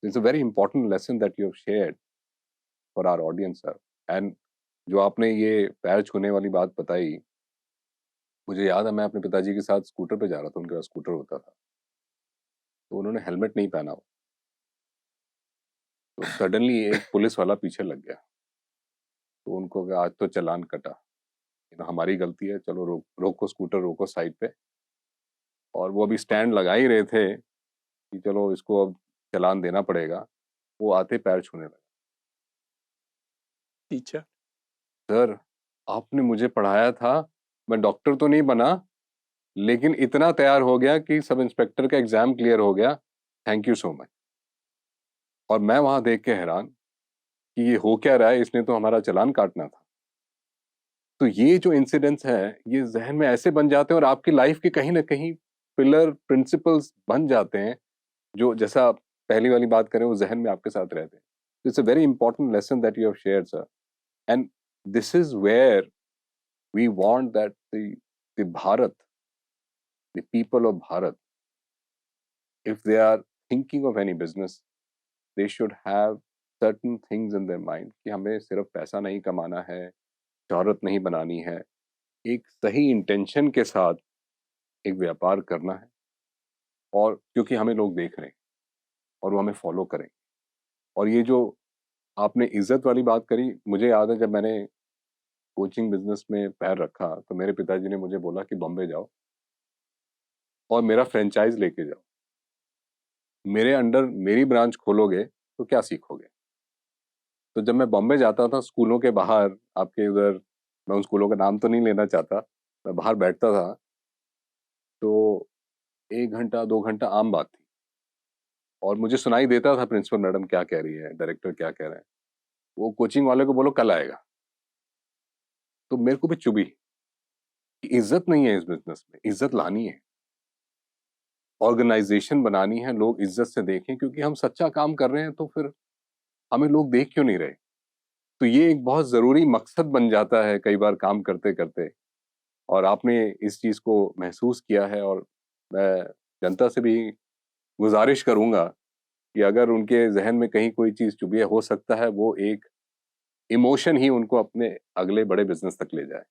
It's a very important lesson that you have shared for our audience sir. And जो आपने ये पैर छूने वाली बात बताई, मुझे याद है मैं अपने पिताजी के साथ स्कूटर पे जा रहा था, उनके पास स्कूटर होता था, तो उन्होंने हेलमेट नहीं पहना हो, तो सडनली एक पुलिस वाला पीछे लग गया। तो उनको कहा आज तो चालान कटा, हमारी गलती है, चलो रोको स्कूटर, रोको साइड पे। और वो अभी स्टैंड लगा ही रहे थे कि चलो इसको अब चालान देना पड़ेगा, वो आते पैर छूने लगा। टीचर, सर आपने मुझे पढ़ाया था, मैं डॉक्टर तो नहीं बना, लेकिन इतना तैयार हो गया कि सब इंस्पेक्टर का एग्जाम क्लियर हो गया, थैंक यू सो मच। और मैं वहां देख के हैरान कि ये हो क्या रहा है, इसने तो हमारा चालान काटना था। तो ये जो इंसिडेंट्स हैं ये जहन में ऐसे बन जाते हैं और आपकी लाइफ के कहीं ना कहीं पिलर प्रिंसिपल्स बन जाते हैं, जो जैसा पहली वाली बात करें वो जहन में आपके साथ रहते हैं। It's a very important lesson that you have shared sir, and this is where we want that the Bharat, the people of Bharat, if they are thinking of any business, they should have certain things in their mind कि हमें सिर्फ पैसा नहीं कमाना है, शोहरत नहीं बनानी है, एक सही इंटेंशन के साथ एक व्यापार करना है और क्योंकि हमें लोग देख रहे हैं और वो हमें फॉलो करें। और ये जो आपने इज्जत वाली बात करी, मुझे याद है जब मैंने कोचिंग बिजनेस में पैर रखा तो मेरे पिताजी ने मुझे बोला कि बॉम्बे जाओ और मेरा फ्रेंचाइज लेके जाओ, मेरे अंडर मेरी ब्रांच खोलोगे तो क्या सीखोगे। तो जब मैं बॉम्बे जाता था स्कूलों के बाहर, आपके उधर, मैं उन स्कूलों का नाम तो नहीं लेना चाहता, मैं बाहर बैठता था तो 1 घंटा 2 घंटा आम बात थी और मुझे सुनाई देता था प्रिंसिपल मैडम क्या कह रही है, डायरेक्टर क्या कह रहे हैं। वो कोचिंग वाले को बोलो कल आएगा, तो मेरे को भी चुभी कि इज्जत नहीं है इस बिजनेस में, इज्जत लानी है, ऑर्गेनाइजेशन बनानी है, लोग इज्जत से देखें, क्योंकि हम सच्चा काम कर रहे हैं तो फिर हमें लोग देख क्यों नहीं रहे। तो ये एक बहुत जरूरी मकसद बन जाता है कई बार काम करते करते, और आपने इस चीज को महसूस किया है। और मैं जनता से भी गुजारिश करूंगा कि अगर उनके जहन में कहीं कोई चीज चुभी है, हो सकता है वो एक इमोशन ही उनको अपने अगले बड़े बिजनेस तक ले जाए।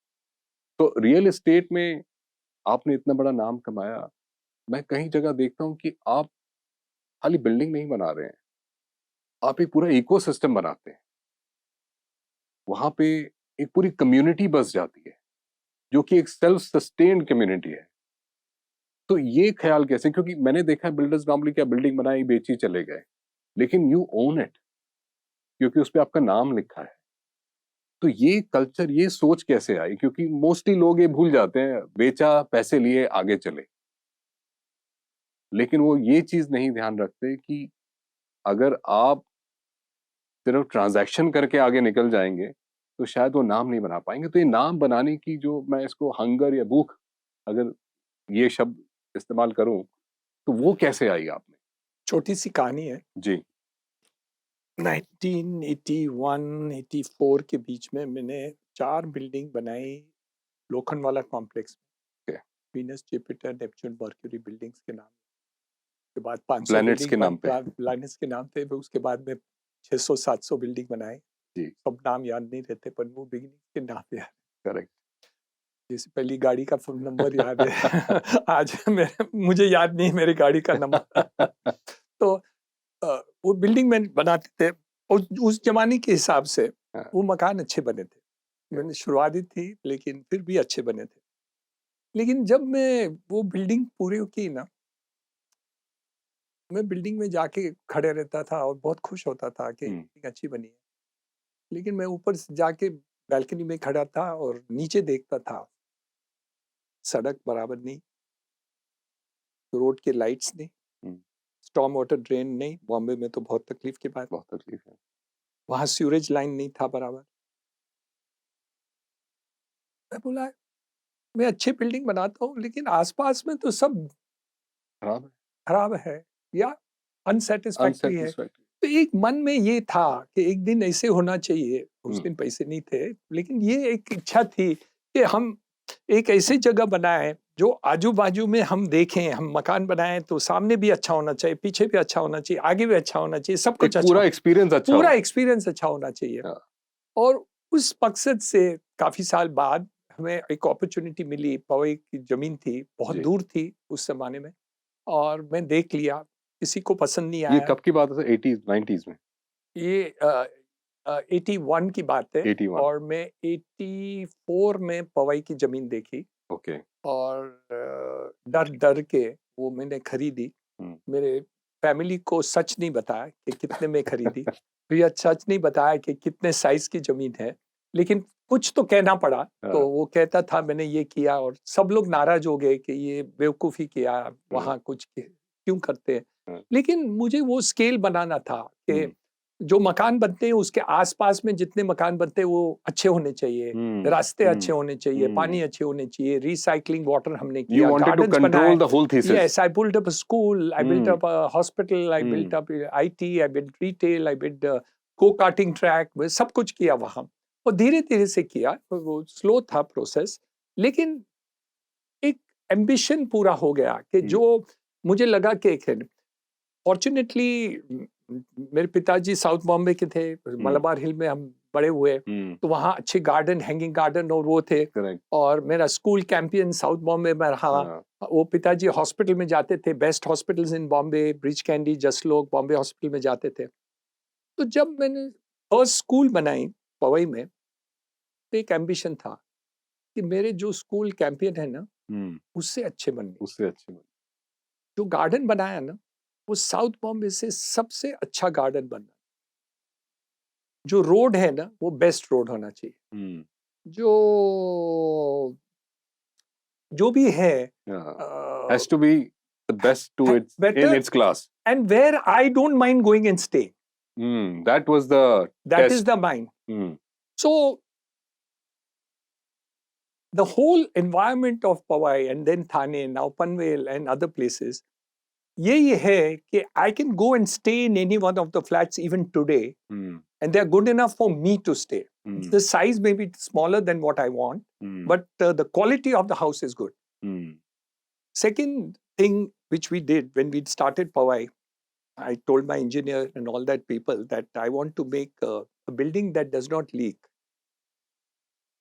तो रियल एस्टेट में आपने इतना बड़ा नाम कमाया, मैं कहीं जगह देखता हूँ कि आप खाली बिल्डिंग नहीं बना रहे हैं, आप एक पूरा इकोसिस्टम बनाते हैं। वहां पे एक पूरी कम्युनिटी बस जाती है जो कि एक सेल्फ सस्टेन्ड कम्युनिटी है। तो ये ख्याल कैसे, क्योंकि मैंने देखा है बिल्डर्स नॉर्मली क्या बिल्डिंग बनाई बेची चले गए, लेकिन यू ओन इट क्योंकि उस पे आपका नाम लिखा है। तो ये कल्चर, ये सोच कैसे आई, क्योंकि मोस्टली लोग ये भूल जाते हैं, बेचा पैसे लिए आगे चले, लेकिन वो ये चीज नहीं ध्यान रखते कि अगर आप सिर्फ ट्रांजैक्शन करके आगे निकल जाएंगे तो शायद वो नाम नहीं बना पाएंगे। तो ये नाम बनाने की जो, मैं इसको हंगर या भूख, अगर ये शब्द इस्तेमाल करूं, तो वो कैसे आई आप में? छोटी सी कहानी है। जी 1981-84 के बीच में मैंने 4 बिल्डिंग बनाई लोखंडवाला कॉम्प्लेक्स में। Okay. Venus, Jupiter, Neptune, mercury buildings के नाम के बाद 500 प्लैनेट्स बिल्डिंग के नाम पे। प्लैनेट्स के नाम थे। फिर उसके बाद में 600-700 बिल्डिंग बनाए। जी सब नाम याद नहीं रहते पर वो बिल्डिंग के नाम याद। करेक्ट। जैसे पहली गाड़ी का फुल नंबर याद है आज मुझे याद नहीं मेरी गाड़ी का नंबर तो वो बिल्डिंग में बनाते थे और उस जमाने के हिसाब से हाँ। वो मकान अच्छे बने थे। मैंने शुरुआती थी लेकिन फिर भी अच्छे बने थे। लेकिन जब मैं वो बिल्डिंग पूरी की ना, मैं बिल्डिंग में जाके खड़े रहता था और बहुत खुश होता था कि बिल्डिंग अच्छी बनी है। लेकिन मैं ऊपर से जाके बैल्कनी में खड़ा था और नीचे देखता था, सड़क बराबर नहीं, रोड के लाइट्स नहीं, स्टॉर्म वाटर ड्रेन नहीं, बॉम्बे में तो बहुत तकलीफ की बात, बहुत तकलीफ है। वहां सीवरेज लाइन नहीं था बराबर। मैं बोला मैं अच्छी बिल्डिंग बनाता हूँ लेकिन आसपास में तो सब खराब है, खराब है या अनसेटिस्फैक्ट्री है। अनसेटिस्फैक्टरी। तो एक मन में ये था कि एक दिन ऐसे होना चाहिए। उस दिन पैसे नहीं थे लेकिन ये एक इच्छा थी कि हम एक ऐसी जगह बनाएं जो आजू बाजू में हम देखें, हम मकान बनाएं तो सामने भी अच्छा होना चाहिए, पीछे भी अच्छा होना चाहिए, आगे भी अच्छा होना चाहिए, सब कुछ एक अच्छा, पूरा एक्सपीरियंस अच्छा पूरा हो। एक्सपीरियंस अच्छा होना चाहिए। हाँ। और उस मकसद से काफी साल बाद हमें एक अपॉर्चुनिटी मिली। पवई की जमीन थी, बहुत जी। दूर थी उस जमाने में, और मैं देख लिया, किसी को पसंद नहीं ये आया। कब की बात है? 80s 90s में? ये 81 की बात है 81। और मैं 84 में पवई की जमीन देखी ओके। और डर डर के वो मैंने खरीदी। मेरे फैमिली को सच नहीं बताया कि कितने में खरीदी, भैया सच नहीं बताया कि कितने साइज की जमीन है, लेकिन कुछ तो कहना पड़ा। तो वो कहता था मैंने ये किया और सब लोग नाराज हो गए कि ये बेवकूफ़ी किया, वहाँ कुछ क्यों करते हैं। लेकिन मुझे वो स्केल बनाना था कि जो मकान बनते हैं उसके आसपास में जितने मकान बनते हैं वो अच्छे होने चाहिए, रास्ते अच्छे होने चाहिए, पानी अच्छे होने चाहिए, रिसाइकलिंग वाटर हमने You किया, wanted to गार्डन्स control बनाए। the whole thesis. Yes, I built up a school, I built up a hospital, I built up IT, I built retail, I built go-karting track, मैं सब कुछ किया वहाँ। और धीरे-धीरे से किया, वो स्लो था प्रोसेस, लेकिन एक एम्बिशन पूरा हो गया कि जो मुझे लगा कि फॉर्चुनेटली मेरे पिताजी साउथ बॉम्बे के थे, मलाबार हिल में हम बड़े हुए, हम्म, तो वहाँ अच्छे गार्डन, हैंगिंग गार्डन और वो थे। करेक्ट, और मेरा स्कूल कैंपियन साउथ बॉम्बे में रहा। हाँ, वो पिताजी हॉस्पिटल में जाते थे, best hospitals in Bombay, bridge candy, Jaslok, Bombay hospital में जाते थे। तो जब मैंने फर्स्ट स्कूल बनाई पवई में, तो एक एम्बिशन था कि मेरे जो स्कूल कैंपियन है ना, उससे अच्छे बनने। उससे अच्छी बात। जो गार्डन बनाया ना, वो साउथ बॉम्बे से सबसे अच्छा गार्डन बनना। जो रोड है ना, वो बेस्ट रोड होना चाहिए। हम्म, जो जो भी है, has to be the best to its in better, its class. and where I don't mind going and stay. That was the That is test. the mind. Hmm. So the whole environment of Powai and then Thane, now Panvel and other places, यही है कि I can go and stay in any one of the flats even today, Hmm. and they are good enough for me to stay. Hmm. The size may be smaller than what I want, Hmm. but the quality of the house is good. Hmm. Second thing which we did when we started Powai, I told my engineer and all that people that I want to make a building that does not leak.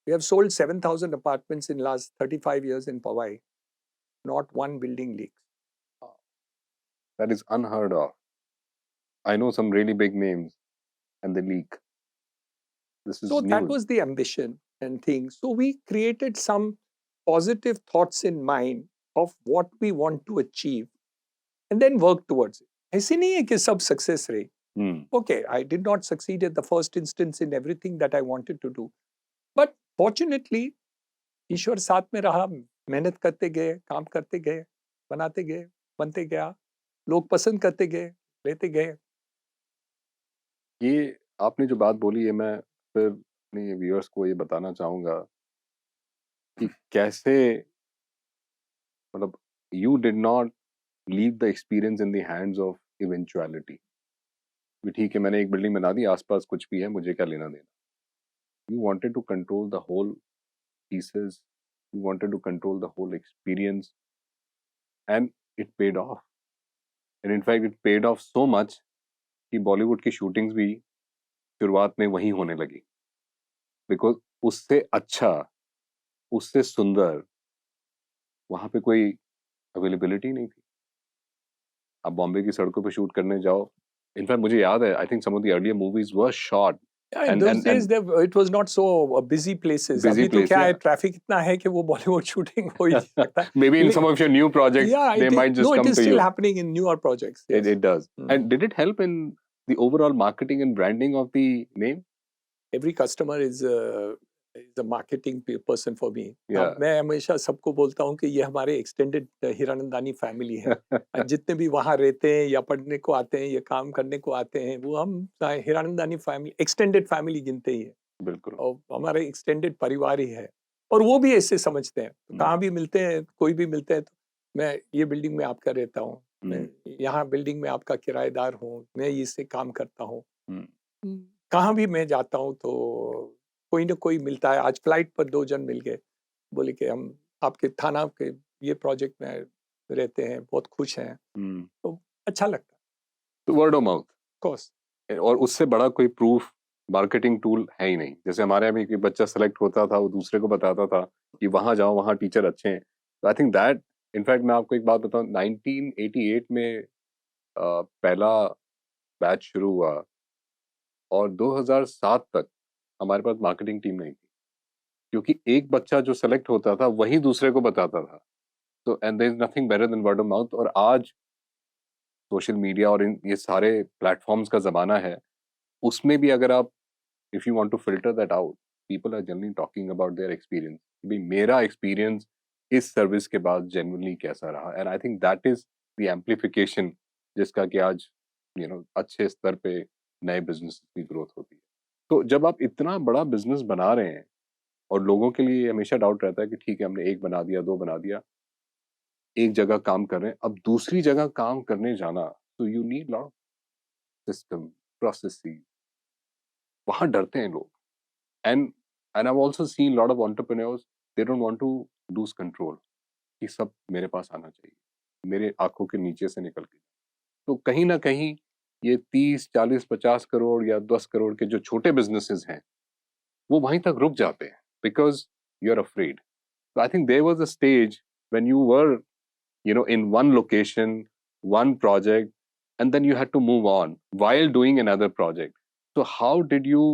We have sold 7,000 apartments in last 35 years in Powai. Not one building leaks. That is unheard of. I know some really big names and they leak. This is So that news. was the ambition and thing. So we created some positive thoughts in mind of what we want to achieve and then work towards it. ऐसे नहीं है कि सब success रहे. Hmm. Okay, I did not succeed at the first instance in everything that I wanted to do. But fortunately, ईश्वर साथ में रहा, मेहनत करते गए, काम करते गए, बनाते गए, बनते गया, लोग पसंद करते गए, लेते गए। ये आपने जो बात बोली है, मैं फिर अपने व्यूअर्स को ये बताना चाहूंगा कि कैसे, मतलब, you did not leave the experience in the hands of eventuality. भी ठीक है, मैंने एक बिल्डिंग बना दी, आसपास कुछ भी है, मुझे क्या लेना देना. You wanted to control the whole pieces. You wanted to control the whole experience, and it paid off. And in fact, it paid off so much कि बॉलीवुड की शूटिंग्स भी शुरुआत में वहीं होने लगी. बिकॉज उससे अच्छा, उससे सुंदर वहां पे कोई अवेलेबिलिटी नहीं थी. आप बॉम्बे की सड़कों पे शूट करने जाओ. इनफैक्ट मुझे याद है, I think some of the earlier movies were shot Yeah, in and those and days, and it was not so busy places. busy अभी तो place. क्या है, Yeah. ट्रैफिक इतना है कि वो बॉलीवुड शूटिंग हो ही नहीं सकता. Maybe in some of your new projects, Yeah, they might just no, it come is to still you. happening in newer projects. Yes. It does. And did it help in the overall marketing and branding of the name? Every customer is a marketing person for me. Yeah. मैं हमेशा सबको बोलता हूँ कि ये हमारे extended Hiranandani family है. जितने भी वहाँ रहते हैं या पढ़ने को आते हैं या काम करने को आते हैं, वो हम हीरानंदानी फैमिली, एक्सटेंडेड फैमिली गिनते ही है. बिल्कुल. और हमारे एक्सटेंडेड परिवार ही है. और वो भी ऐसे समझते हैं. तो कहाँ भी मिलते हैं, कोई भी मिलते हैं, तो मैं ये बिल्डिंग में आपका रहता हूँ, मैं यहाँ बिल्डिंग में आपका किराएदार हूँ, मैं इससे काम करता हूँ. कहाँ भी मैं जाता हूँ तो कोई ना कोई मिलता है. आज फ्लाइट पर 2 जन मिल गए, बोले कि हम आपके थाना के ये प्रोजेक्ट में रहते हैं, बहुत खुश हैं. तो अच्छा लगता है. तो वर्ड ऑफ माउथ, कोर्स. और उससे बड़ा कोई प्रूफ मार्केटिंग टूल है ही नहीं. जैसे हमारे यहाँ भी कोई बच्चा सेलेक्ट होता था, वो दूसरे को बताता था कि वहां जाओ, वहां टीचर अच्छे हैं. आई थिंक दैट, इनफैक्ट मैं आपको एक बात बताऊं, 1988 में पहला बैच शुरू हुआ और 2007 तक हमारे पास मार्केटिंग टीम नहीं थी, क्योंकि एक बच्चा जो सेलेक्ट होता था वही दूसरे को बताता था. तो and there is nothing better than word of mouth. और आज सोशल मीडिया और ये सारे प्लेटफॉर्म्स का जमाना है, उसमें भी अगर आप, if you want to filter that out, people are generally talking about their experience. भाई मेरा एक्सपीरियंस इस सर्विस के बाद जेन्युइनली कैसा रहा. And I think that is the amplification जिसका कि आज अच्छे स्तर पे नए बिजनेस की ग्रोथ होती है. तो जब आप इतना बड़ा बिजनेस बना रहे हैं और लोगों के लिए हमेशा डाउट रहता है कि ठीक है, हमने एक बना दिया, दो बना दिया, एक जगह काम कर रहे हैं, अब दूसरी जगह काम करने जाना, तो you need lot system, processes. वहां डरते हैं लोग. And and I also seen lot of entrepreneurs, they don't want to lose control, कि सब मेरे पास आना चाहिए, मेरे आंखों के नीचे से निकल के. तो कहीं ना कहीं ये 30, 40, 50 करोड़ या 10 करोड़ के जो छोटे बिजनेसेस हैं, वो वहीं तक रुक जाते हैं because you're afraid. So I think there was a stage when you were, in one location, one project, and then you had to move on while doing another project. So how did you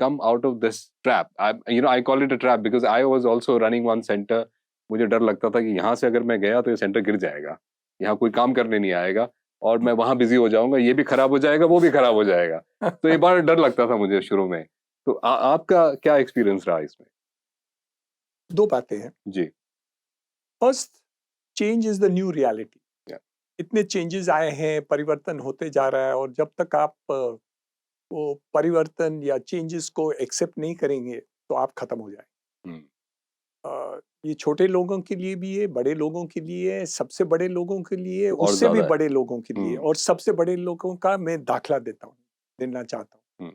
come out of this trap? I call it a trap because I was also running one center. मुझे डर लगता था कि यहाँ से अगर मैं गया तो ये सेंटर गिर जाएगा, यहाँ कोई काम करने नहीं आएगा और मैं वहां बिजी हो जाऊंगा, ये भी खराब हो जाएगा, वो भी खराब हो जाएगा. तो ये बड़ा डर लगता था मुझे शुरू में. तो आपका क्या एक्सपीरियंस रहा इसमें? दो बातें हैं. जी. First, change is the new reality. Yeah. इतने चेंजेस आए हैं, परिवर्तन होते जा रहा है, और जब तक आप वो परिवर्तन या चेंजेस को एक्सेप्ट नहीं करेंगे तो आप खत्म हो जाएंगे. ये छोटे लोगों के लिए भी है, बड़े लोगों के लिए है, सबसे बड़े लोगों के लिए, और उससे भी ज्यादा है. बड़े लोगों के लिए, और सबसे बड़े लोगों का मैं दाखला देना चाहता हूँ.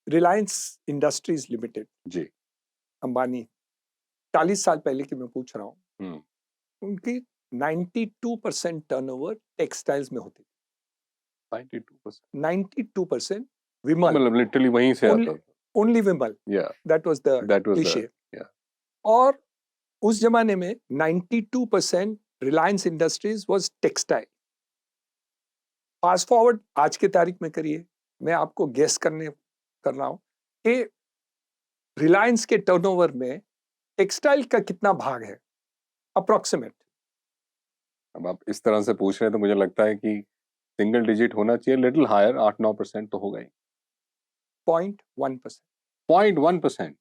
रिलायंस इंडस्ट्रीज लिमिटेड, जी. अंबानी, 40 साल पहले की मैं पूछ रहा हूँ, उनकी 92% टर्नओवर टेक्सटाइल्स में होती थी. 92%. 92% विमल, मतलब लिटरली वहीं से आता था. Only Vimal. Yeah. That was the cliche. और उस जमाने में 92% Reliance industries was textile. Fast forward आज के तारीख में करिए, मैं आपको गेस कर रहा हूं कि रिलायंस के टर्नओवर में टेक्सटाइल का कितना भाग है अप्रोक्सीमेट. अब आप इस तरह से पूछ रहे हैं तो मुझे लगता है कि सिंगल डिजिट होना चाहिए, लिटिल हायर, 8-9% तो होगा ही. 0.1%. 0.1%.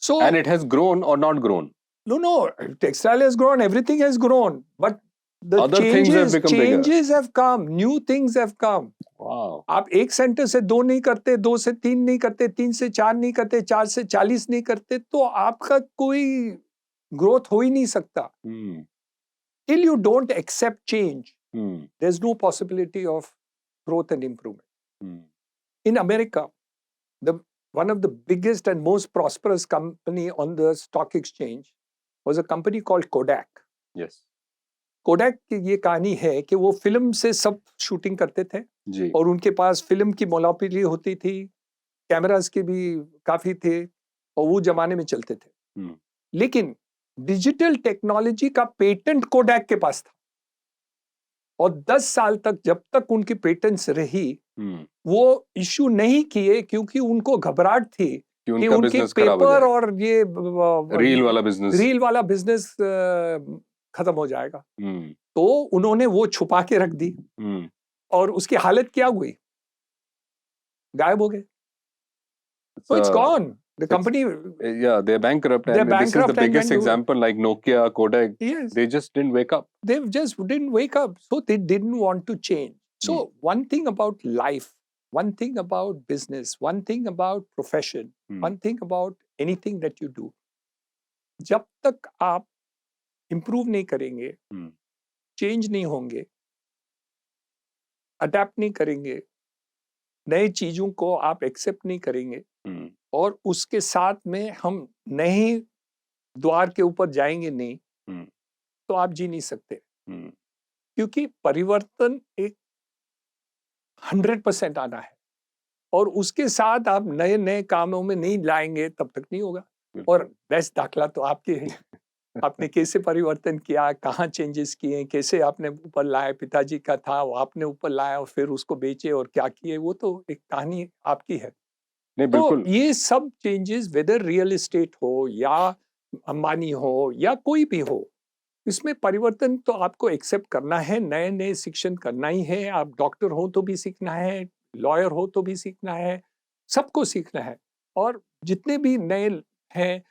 So And it has grown or not grown? no, textile has grown, everything has grown, but the Other things have become bigger. changes have come, new things have come. Wow. आप एक centre से 2 नहीं करते, 2 से 3 नहीं करते, 3 से 4 नहीं करते, 4 से 40 नहीं करते, तो आपका कोई ग्रोथ हो ही नहीं सकता. Till you don't accept change, there's no possibility of growth and improvement. In America, one of the biggest and most prosperous company on the stock exchange was a company called Kodak. Yes. Kodak की ये कहानी है कि वो film से सब shooting करते थे जी. और उनके पास फिल्म की मोनोपोली होती थी, कैमरास के भी काफी थे और वो जमाने में चलते थे. लेकिन डिजिटल टेक्नोलॉजी का पेटेंट कोडैक के पास था और 10 साल तक जब तक उनकी पेटेंट्स रही वो इश्यू नहीं किए, क्योंकि उनको घबराहट थी कि उनके पेपर और ये रील वाला बिजनेस खत्म हो जाएगा. तो उन्होंने वो छुपा के रख दी और उसकी हालत क्या हुई, गायब हो गए. So it's gone. The company, they're bankrupt. And this is the biggest example, like Nokia, Kodak. Yes. They just didn't wake up. They just didn't wake up. So they didn't want to change. So one thing about life, one thing about business, one thing about profession, one thing about anything that you do, जब तक आप improve नहीं करेंगे, change नहीं होंगे, adapt नहीं करेंगे, नए चीजों को आप accept नहीं करेंगे, और उसके साथ में हम नए द्वार के ऊपर जाएंगे नहीं, तो आप जी नहीं सकते. क्योंकि परिवर्तन एक 100% आना है और उसके साथ आप नए नए कामों में नहीं लाएंगे तब तक नहीं होगा. और बेस्ट दाखला तो आपके हैं. आपने कैसे परिवर्तन किया, कहाँ चेंजेस किए, कैसे आपने ऊपर लाए, पिताजी का था वो आपने ऊपर लाया और फिर उसको बेचे और क्या किए, वो तो एक कहानी आपकी है. नहीं, बिल्कुल. तो ये सब चेंजेस, वेदर रियल एस्टेट हो या अंबानी हो या कोई भी हो, इसमें परिवर्तन तो आपको एक्सेप्ट करना है, नए नए शिक्षण करना ही है. आप डॉक्टर हो तो भी सीखना है, लॉयर हो तो भी सीखना है, सबको सीखना है. और जितने भी नए हैं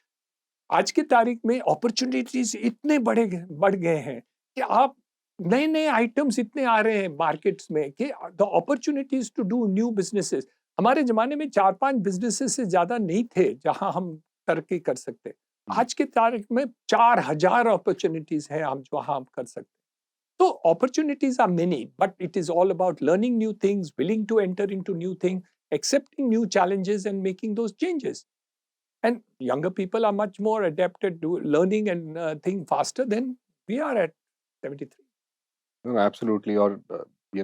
आज की तारीख में अपॉर्चुनिटीज इतने बढ़ गए हैं कि आप नए नए आइटम्स इतने आ रहे हैं मार्केट्स में कि the opportunities to do new businesses. हमारे जमाने में 4-5 बिजनेसेस से ज्यादा नहीं थे जहां हम तरक्की कर सकते. आज की तारीख में 4000 अपॉर्चुनिटीज है हम जहां हम कर सकते. तो opportunities are many, but it is all about learning new things, willing to enter into new thing, accepting new challenges and making those changes. And younger people are much more adapted to learning and think faster than we are at 73. No, absolutely. और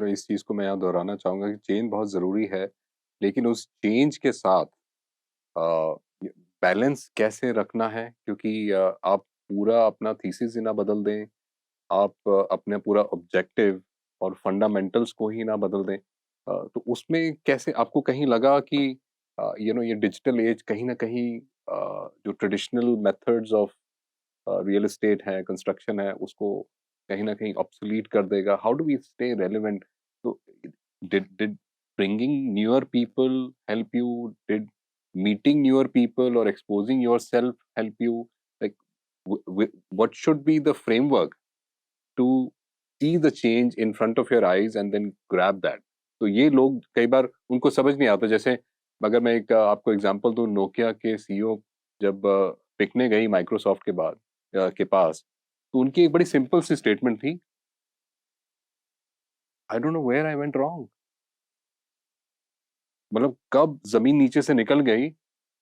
इस चीज को मैं यहाँ दोहराना चाहूंगा कि change बहुत जरूरी है, लेकिन उस चेंज के साथ बैलेंस कैसे रखना है, क्योंकि आप पूरा अपना थीसिस ही ना बदल दें, आप अपने पूरा ऑब्जेक्टिव और फंडामेंटल्स को ही ना बदल दें। तो उसमें कैसे आपको कहीं लगा कि ये डिजिटल एज कहीं न कहीं जो traditional methods of real estate है, कंस्ट्रक्शन है, उसको कहीं न कहीं ऑब्सोलीट कर देगा? How do we stay relevant? तो did bringing newer people help you? Did meeting newer people और exposing yourself help you? Like what should be the framework to see the change in front of your eyes and then grab that? तो ये लोग कई बार उनको समझ नहीं आता। जैसे अगर मैं एक आपको एग्जांपल दूं, नोकिया के सीईओ जब पिकने गई माइक्रोसॉफ्ट के बाद के पास, तो उनकी एक बड़ी सिंपल सी स्टेटमेंट थी, I don't know where I went wrong. मतलब कब जमीन नीचे से निकल गई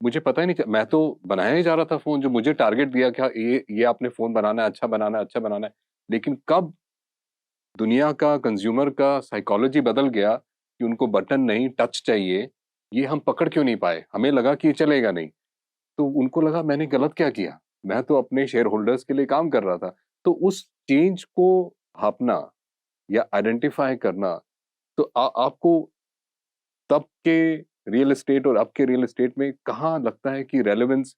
मुझे पता ही नहीं मैं तो बनाया ही जा रहा था फोन, जो मुझे टारगेट दिया कि हाँ, ये आपने फोन बनाना है, अच्छा बनाना है, अच्छा बनाना है। लेकिन कब दुनिया का, कंज्यूमर का साइकोलॉजी बदल गया कि उनको बटन नहीं टच चाहिए, ये हम पकड़ क्यों नहीं पाए? हमें लगा कि ये चलेगा नहीं। तो उनको लगा मैंने गलत क्या किया? मैं तो अपने शेयर होल्डर्स के लिए काम कर रहा था। तो उस चेंज को भाँपना या आइडेंटिफ़ाई करना, तो आपको तब के रियल एस्टेट और अब के रियल एस्टेट में कहाँ लगता है कि रेलेवेंस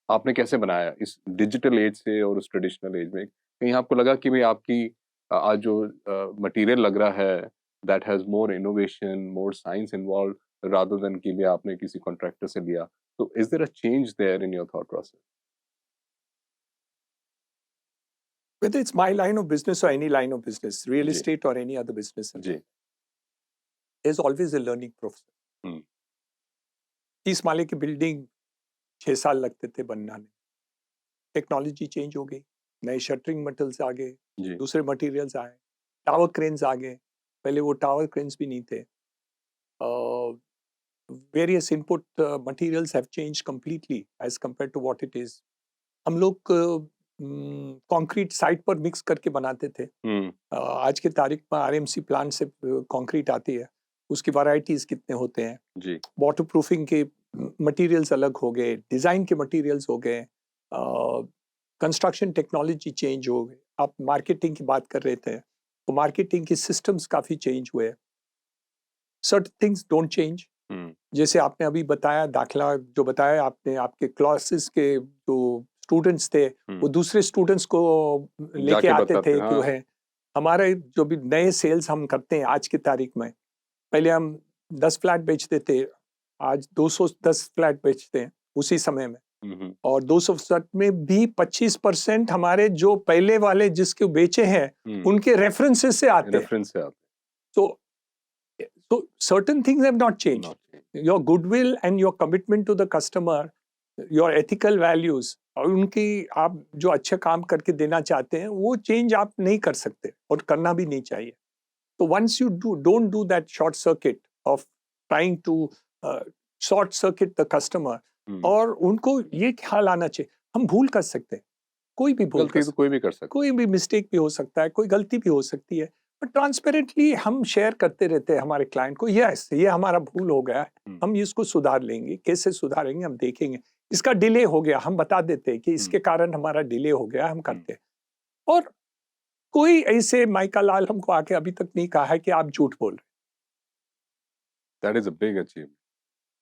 आपने कैसे बनाया इस डिजिटल एज से और उस ट्रेडिशनल एज में? कहीं आपको लगा कि भई आपकी आज जो मटीरियल लग रहा है that has more innovation, more science involved rather than कि भई आपने किसी कॉन्ट्रैक्टर से लिया। तो is there a change there in your thought process? Whether it's my line of business or any line of business, real जी, estate or any other business, जी। there's always a learning process. Hmm, 30 माले की building 6 साल लगते थे बनने में। Technology change हो गई, नए शटरिंग मेटल्स आ गए, जी। दूसरे मटेरियल्स आए, टावर क्रेन्स आ गए, पहले वो टावर क्रेन्स भी नहीं थे। Various input materials have changed completely as compared to what it is. हम लोग कंक्रीट साइट पर मिक्स करके बनाते थे। हुँ, आज की तारीख में आरएमसी प्लांट से कंक्रीट आती है, उसकी वैराइटीज़ कितने होते हैं। जी। वाटरप्रूफिंग के मटेरियल्स अलग हो गए, डिज़ाइन के मटेरियल्स हो गए, कंस्ट्रक्शन टेक्नोलॉजी चेंज हो गई। आप मार्केटिंग की बात कर रहे थे, तो मार्केटिंग के सिस्टम्स काफ़ी चेंज हुए। Certain things don't change. हुँ, जैसे आपने अभी बताया, दाखला जो बताया आपने, आपके क्लासेस के जो स्टूडेंट्स थे, हुँ। वो दूसरे स्टूडेंट्स को लेके जाके आते बताते थे कि वो हाँ, है। हमारे जो भी नए सेल्स हम करते हैं आज की तारीख में, पहले हम 10 फ्लैट बेचते थे, आज 210 फ्लैट बेचते हैं उसी समय में। हुँ, हुँ। और 200 फ्लैट में भी 25% हमारे जो पहले वाले जिसको बेचे हैं, हुँ, उनके रेफरेंसेस से आते हैं। रेफरेंस से आते तो certain things have not हैं, changed. Not change. Your goodwill and your commitment to the customer, your ethical values, और उनकी आप जो अच्छे काम करके देना चाहते हैं, वो चेंज आप नहीं कर सकते और करना भी नहीं चाहिए। तो once you don't do that short circuit of trying to uh, short circuit the customer, हुँ, और उनको ये ख्याल आना चाहिए, हम भूल कर सकते हैं, कोई भी भूल कर गलती तो सकता कोई है, भी कर सकता कोई भी मिस्टेक भी हो सकता है, कोई गलती भी हो सकती है, पर ट्रांसपेरेंटली हम शेयर करते रहते हैं हमारे क्लाइंट को, यस ये हमारा भूल हो गया है, है। हुँ, हम इसको सुधार लेंगे, कैसे सुधारेंगे हम देखेंगे, इसका डिले हो गया हम बता देते हैं कि हुँ, इसके कारण हमारा डिले हो गया, हम हुँ। करते हैं। और कोई ऐसे माइका लाल हमको आके अभी तक नहीं कहा है कि आप झूठ बोल that is a big achievement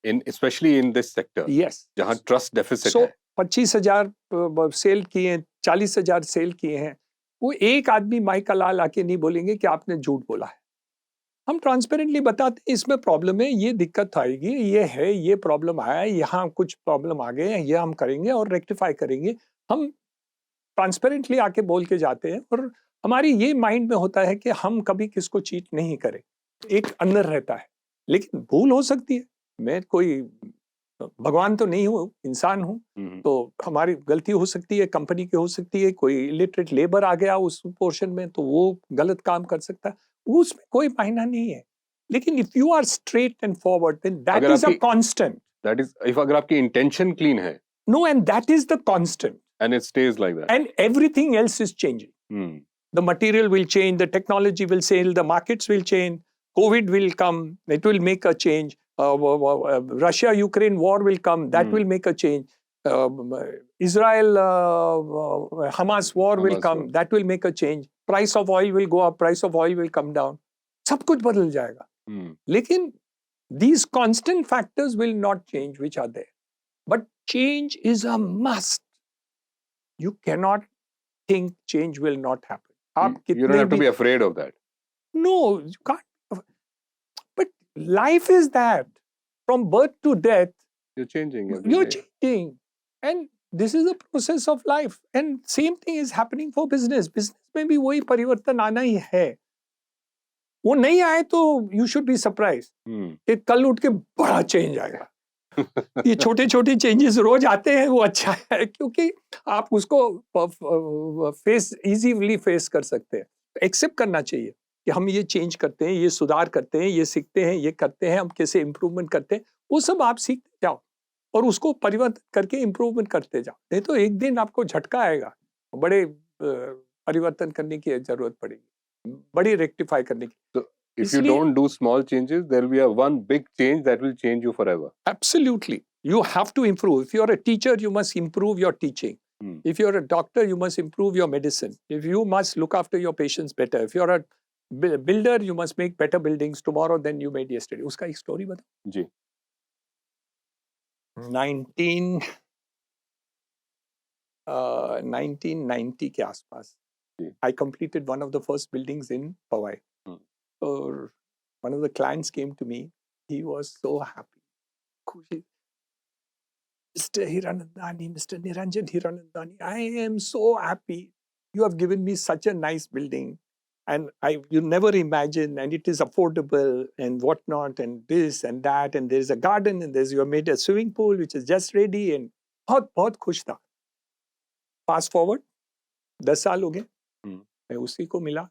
in specially in this sector रहे। यस, जहाँ ट्रस्ट डेफिसिट सो है। 25,000 सेल किए, 40,000 सेल किए हैं, वो एक आदमी माइका लाल आके नहीं बोलेंगे कि आपने झूठ बोला है। हम ट्रांसपेरेंटली बताते हैं इसमें प्रॉब्लम है, ये दिक्कत आएगी, ये है, ये प्रॉब्लम आया है, यहाँ कुछ प्रॉब्लम आ गए हैं, ये हम करेंगे और रेक्टिफाई करेंगे। हम ट्रांसपेरेंटली आके बोल के जाते हैं, और हमारी ये माइंड में होता है कि हम कभी किसको चीट नहीं करें, एक अंदर रहता है। लेकिन भूल हो सकती है, मैं कोई भगवान तो नहीं हूँ, इंसान हूँ, हुँ, हुँ। तो हमारी गलती हो सकती है, कंपनी की हो सकती है, कोई इलिटरेट लेबर आ गया उस पोर्शन में तो वो गलत काम कर सकता है, उसमें कोई मायना नहीं है। लेकिन if you are straight and forward, then that अगर इज अ आपकी कांस्टेंट। दैट इज़ इफ अगर आपकी इंटेंशन क्लीन है no, and that is the constant, and it stays like that. And everything else is changing. Hmm, The material will change, the technology will change, the markets will change, COVID will come, it will make a change. Russia Ukraine war will come, that will make a change. Israel Hamas war will Hamas come, war. that will make a change. Price of oil will go up, price of oil will come down. सब कुछ बदल जाएगा. लेकिन these constant factors will not change which are there. But change is a must. You cannot think change will not happen. You don't have to be afraid of that. No, you can't. But life is that. From birth to death, You're changing every you're day. changing. And this is a process of life. And same thing is happening for business. Business में भी वही परिवर्तन आना ही है. वो नहीं आए तो you should be surprised. कि कल उठ के बड़ा चेंज आएगा. ये छोटे छोटे चेंजेस रोज आते हैं, वो अच्छा है क्योंकि आप उसको इजीली फेस कर सकते हैं. एक्सेप्ट करना चाहिए कि हम ये चेंज करते हैं, ये सुधार करते हैं, ये सीखते हैं, ये करते हैं, हम कैसे इम्प्रूवमेंट करते हैं, वो सब आप सीखते जाओ और उसको परिवर्तन करके इम्प्रूवमेंट करते जाओ. नहीं तो एक दिन आपको झटका आएगा, बड़े परिवर्तन करने की जरूरत पड़ेगी, बड़ी रेक्टिफाई करने की. If you don't do small changes, there will be one big change that will change you forever. Absolutely. You have to improve. If you're a teacher, you must improve your teaching. If you're a doctor, you must improve your medicine. If you must look after your patients better. If you're a builder, you must make better buildings tomorrow than you made yesterday. उसका एक story बताओ. जी. 1990 के आसपास. I completed one of the first buildings in Powai. Or one of the clients came to me. He was so happy. Mr. Hiranandani, Mr. Niranjan Hiranandani, I am so happy. You have given me such a nice building. And you never imagine, and it is affordable and whatnot, and this and that, and there's a garden, and you have made a swimming pool which is just ready, and बहुत खुश था. Fast forward, 10 साल हो गए, मैं उसी को मिला.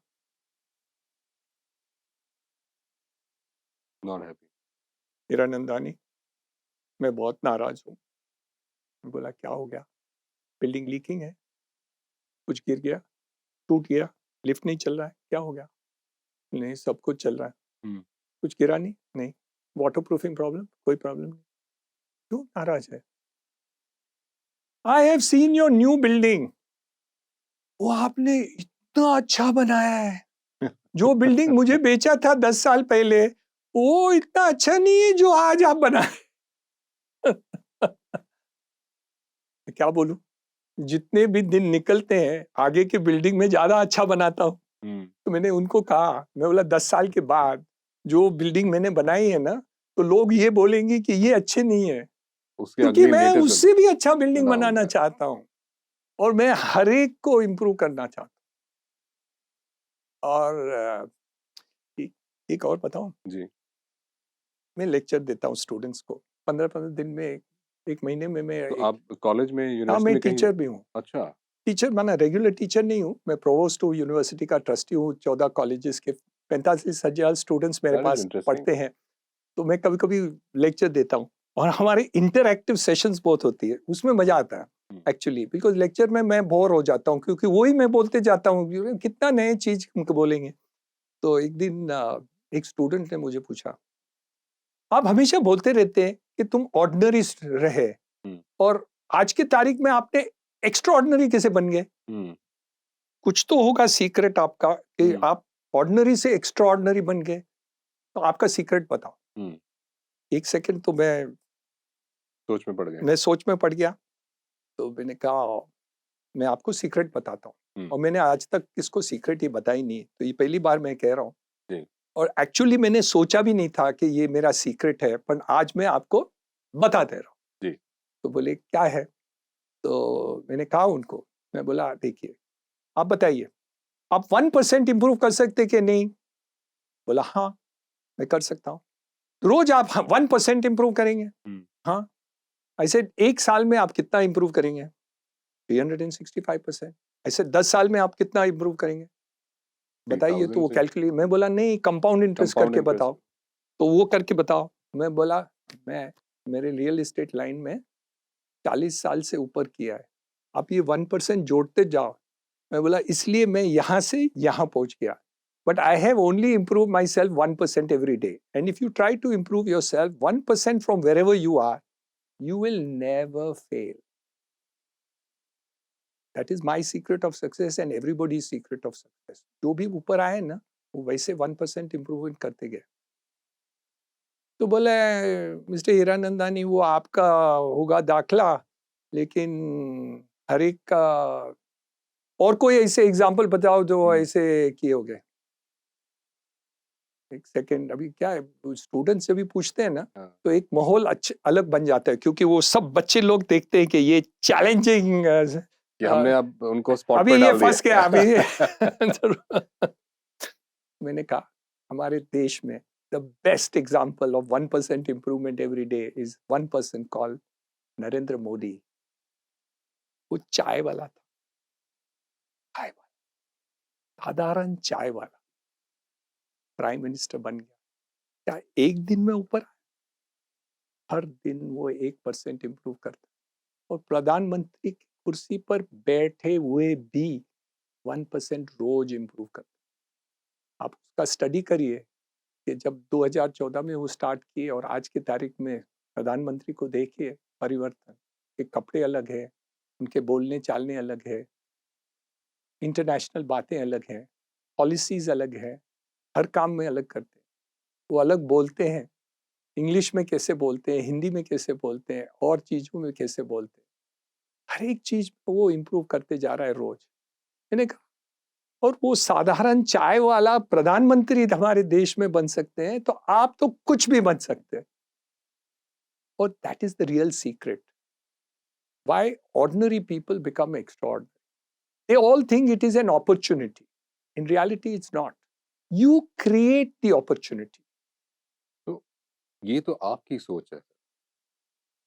Not happy. हिरानंदानी, मैं बहुत नाराज हूँ. बोला क्या हो गया? बिल्डिंग लीकिंग है, कुछ गिर गया, टूट गया, लिफ्ट नहीं चल रहा है, क्या हो गया? नहीं, सब कुछ चल रहा है. कुछ गिरा नहीं? नहीं. Water proofing problem? कोई प्रॉब्लम नहीं. क्यों नाराज है? I have seen your new building. वो आपने इतना अच्छा बनाया है. जो बिल्डिंग मुझे बेचा था 10 साल पहले, वो इतना अच्छा नहीं है जो आज आप बनाए. क्या बोलूं? जितने भी दिन निकलते हैं आगे के बिल्डिंग में ज्यादा अच्छा बनाता हूँ. तो मैंने उनको कहा, मैं बोला 10 साल के बाद जो बिल्डिंग मैंने बनाई है ना, तो लोग ये बोलेंगे कि ये अच्छे नहीं है, क्योंकि मैं उससे भी अच्छा बिल्डिंग बनाना चाहता हूँ और मैं हर एक को इम्प्रूव करना चाहता हूँ. और एक और बताऊं जी, मैं लेक्चर देता हूँ स्टूडेंट्स को 15-15 दिन में, एक महीने में. मैं तो आप कॉलेज में, यूनिवर्सिटी में? मैं टीचर भी हूँ. अच्छा. टीचर माना रेगुलर टीचर नहीं हूँ, मैं प्रोवोस्ट हूँ, यूनिवर्सिटी का ट्रस्टी हूँ. 14 कॉलेजेस के 45,000 स्टूडेंट्स मेरे पास पढ़ते हैं, तो मैं कभी कभी लेक्चर देता हूँ. और हमारे इंटरएक्टिव सेशंस बहुत होती है, उसमें मजा आता है एक्चुअली. बिकॉज लेक्चर में मैं बोर हो जाता हूँ, क्योंकि वही मैं बोलते जाता हूँ, कितना नए चीज हमको बोलेंगे. तो एक दिन एक स्टूडेंट ने मुझे पूछा, आप हमेशा बोलते रहते हैं कि तुम ऑर्डिनरी रहे, और आज की तारीख में आपने एक्स्ट्रा ऑर्डिनरी कैसे बन गए? कुछ तो होगा सीक्रेट आपका कि आप ऑर्डिनरी से एक्स्ट्रा ऑर्डिनरी बन गए. तो आपका सीक्रेट बताओ. एक सेकंड तो मैं सोच में पड़ गया. तो मैंने कहा, मैं आपको सीक्रेट बताता हूँ, और मैंने आज तक किसको सीक्रेट ये बताई नहीं, तो ये पहली बार मैं कह रहा हूँ. और एक्चुअली मैंने सोचा भी नहीं था कि ये मेरा सीक्रेट है, पर आज मैं आपको बता दे रहा हूँ. तो बोले क्या है? तो मैंने कहा उनको, मैं बोला देखिए, आप बताइए, आप 1% इंप्रूव कर सकते कि नहीं? बोला हाँ, मैं कर सकता हूँ. रोज आप 1% इंप्रूव करेंगे? हाँ. ऐसे एक साल में आप कितना इंप्रूव करेंगे? 365%. ऐसे 10 साल में आप कितना इंप्रूव करेंगे? बताइए. तो वो कैलकुलेट, मैं बोला नहीं, कंपाउंड इंटरेस्ट करके बताओ. तो वो करके बताओ. मैं बोला, मैं मेरे रियल एस्टेट लाइन में 40 साल से ऊपर किया है, आप ये 1% जोड़ते जाओ. मैं बोला इसलिए मैं यहाँ से यहाँ पहुँच गया. But I have only improved myself 1% every day. And if you try to improve yourself 1% from wherever you are, you will never fail. That is my secret of success and everybody's secret of success. जो भी ऊपर आए ना, वो वैसे 1% improvement करते गए. तो बोले मिस्टर हीरानंदानी वो आपका होगा दाखला, लेकिन हर एक का और कोई ऐसे एग्जाम्पल बताओ जो ऐसे किए हो गए. एक सेकंड, अभी क्या है, स्टूडेंट से भी पूछते हैं ना, तो एक माहौल अलग बन जाता है, क्योंकि वो सब बच्चे लोग देखते हैं कि ये चैलेंजिंग कि हमने अब उनको स्पॉट अभी पे ये डाल दिया. फंस गया अभी. मैंने कहा हमारे देश में the best example of 1% improvement every day is one person called Narendra Modi. वो चाय वाला था, चाय वाला, साधारण चाय वाला प्राइम मिनिस्टर बन गया. क्या एक दिन में ऊपर? हर दिन वो 1% इम्प्रूव करता, और प्रधानमंत्री की कुर्सी पर बैठे हुए भी 1% रोज इम्प्रूव करता. आप उसका स्टडी करिए कि जब 2014 में वो स्टार्ट किए और आज की तारीख में प्रधानमंत्री को देखिए परिवर्तन. के कपड़े अलग है, उनके बोलने चालने अलग है, इंटरनेशनल बातें अलग हैं, पॉलिसीज अलग है, हर काम में अलग करते हैं. वो अलग बोलते हैं, इंग्लिश में कैसे बोलते हैं, हिंदी में कैसे बोलते हैं, और चीज़ों में कैसे बोलते हैं. हर एक चीज वो इम्प्रूव करते जा रहा है रोज. मैंने कहा, और वो साधारण चाय वाला प्रधानमंत्री हमारे देश में बन सकते हैं, तो आप तो कुछ भी बन सकते हैं. और that is the real secret. Why ordinary people become extraordinary. They all think it is an opportunity. In reality, it's not. You create the opportunity. तो ये तो आपकी सोच है,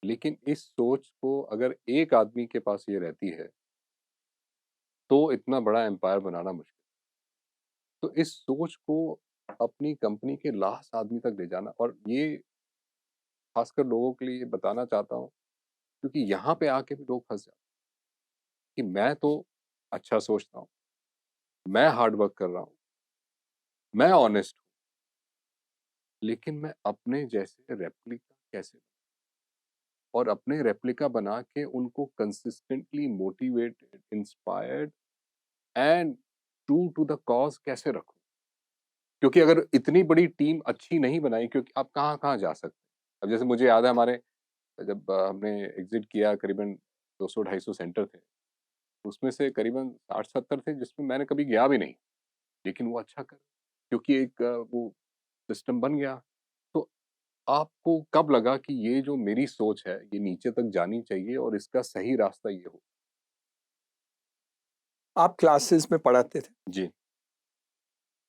लेकिन इस सोच को अगर एक आदमी के पास ये रहती है, तो इतना बड़ा एम्पायर बनाना मुश्किल. तो इस सोच को अपनी कंपनी के लास्ट आदमी तक ले जाना, और ये खासकर लोगों के लिए बताना चाहता हूँ, क्योंकि यहाँ पे आके भी लोग फंस जाते हैं कि मैं तो अच्छा सोचता हूँ, मैं हार्ड वर्क कर रहा हूँ, मैं ऑनेस्ट हूँ, लेकिन मैं अपने जैसे रेप्लिका कैसे, और अपने रेप्लिका बना के उनको consistently motivated, inspired and true to the cause कैसे रखूं. क्योंकि अगर इतनी बड़ी टीम अच्छी नहीं बनाई, क्योंकि आप कहाँ-कहाँ जा सकते हैं. अब जैसे मुझे याद है, हमारे जब हमने एग्जिट किया, करीबन 200-250 सेंटर थे, उसमें से करीबन 60-70 थे जिसमें मैंने कभी गया भी नहीं, लेकिन वो अच्छा कर, क्योंकि एक वो सिस्टम बन गया. तो आपको कब लगा कि ये जो मेरी सोच है ये नीचे तक जानी चाहिए और इसका सही रास्ता ये हो? आप क्लासेस में पढ़ाते थे, जी.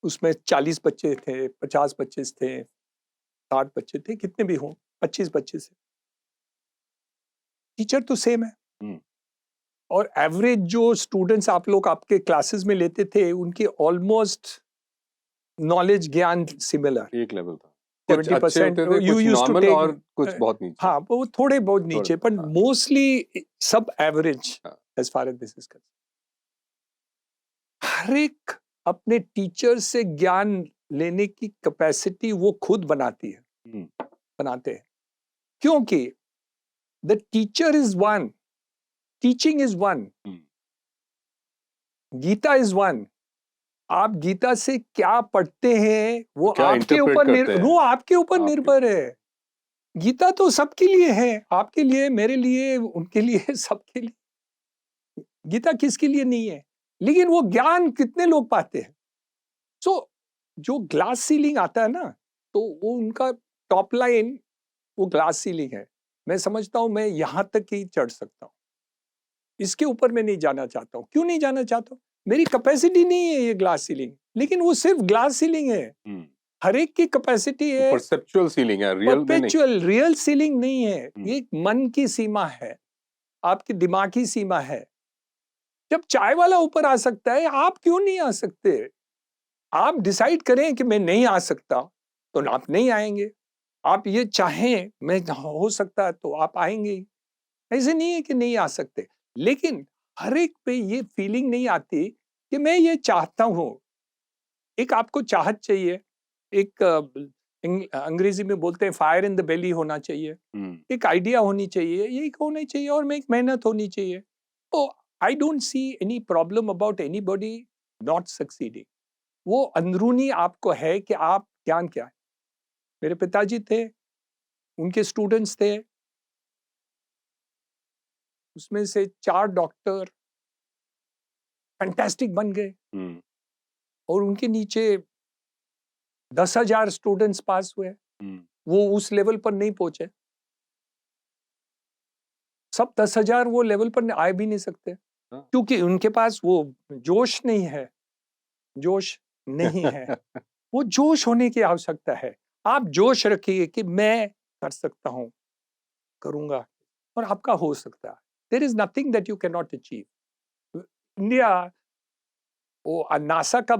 उसमें 40 बच्चे थे, 50 बच्चे थे, 60 बच्चे थे, कितने भी हों, 25 बच्चे से, टीचर तो सेम है. और एवरेज जो स्टूडेंट्स आप लोग आपके क्लासेस में लेते थे, उनकी ऑलमोस्ट नॉलेज ज्ञान सिमिलर, एक लेवल था. कुछ 70% अच्छे होते थे, you कुछ used to नॉर्मल take, और कुछ बहुत नीचे. हाँ वो थोड़े बहुत नीचे, पर हाँ. मोस्टली सब एवरेज हाँ. As far as this is concern. हर एक अपने टीचर से ज्ञान लेने की कैपेसिटी वो खुद बनाती है, बनाते हैं, क्योंकि the teacher is one, teaching is one, Gita is one. आप गीता से क्या पढ़ते हैं वो क्या आपके interpret ऊपर करते हैं? वो आपके ऊपर आपके- निर्भर है. गीता तो सबके लिए है, आपके लिए, मेरे लिए, उनके लिए, सबके लिए. गीता किसके लिए नहीं है, लेकिन वो ज्ञान कितने लोग पाते हैं. सो जो ग्लास सीलिंग आता है ना, तो वो उनका टॉप लाइन वो ग्लास सीलिंग है. मैं समझता हूं मैं यहां तक ही चढ़ सकता हूं, इसके ऊपर मैं नहीं जाना चाहता हूं. क्यों नहीं जाना चाहता हूं? मेरी कैपेसिटी नहीं है ये ग्लास सीलिंग, लेकिन वो सिर्फ ग्लास सीलिंग है. हर एक की कैपेसिटी है, परसेप्चुअल सीलिंग है, रियल में नहीं. परपेचुअल, रियल सीलिंग नहीं है. ये एक मन की सीमा है, आपकी दिमागी सीमा है. जब चाय वाला ऊपर आ सकता है, आप क्यों नहीं आ सकते? आप डिसाइड करें कि मैं नहीं आ सकता, तो आप नहीं आएंगे. आप ये चाहें मैं हो सकता है, तो आप आएंगे ही. ऐसे नहीं है कि नहीं आ सकते, लेकिन हर एक पे ये फीलिंग नहीं आती कि मैं ये चाहता हूं. एक आपको चाहत चाहिए, एक अंग्रेजी में बोलते हैं फायर इन द बेली होना चाहिए, एक आइडिया होनी चाहिए, ये एक होनी चाहिए और में एक मेहनत होनी चाहिए। तो I don't see any problem about anybody not succeeding. वो अंदरूनी आपको है कि आप ज्ञान क्या है। मेरे पिताजी थे, उनके स्टूडेंट्स थे, उसमें से 4 डॉक्टर फैंटास्टिक बन गए और उनके नीचे 10,000 स्टूडेंट्स पास हुए, वो उस लेवल पर नहीं पहुंचे। सब 10,000 वो लेवल पर आ भी नहीं सकते हाँ। क्योंकि उनके पास वो जोश नहीं है, जोश नहीं है। वो जोश होने की आवश्यकता है। आप जोश रखिए कि मैं कर सकता हूं, करूंगा और आपका हो सकता है। There is nothing that you can not achieve. India, वो नासा का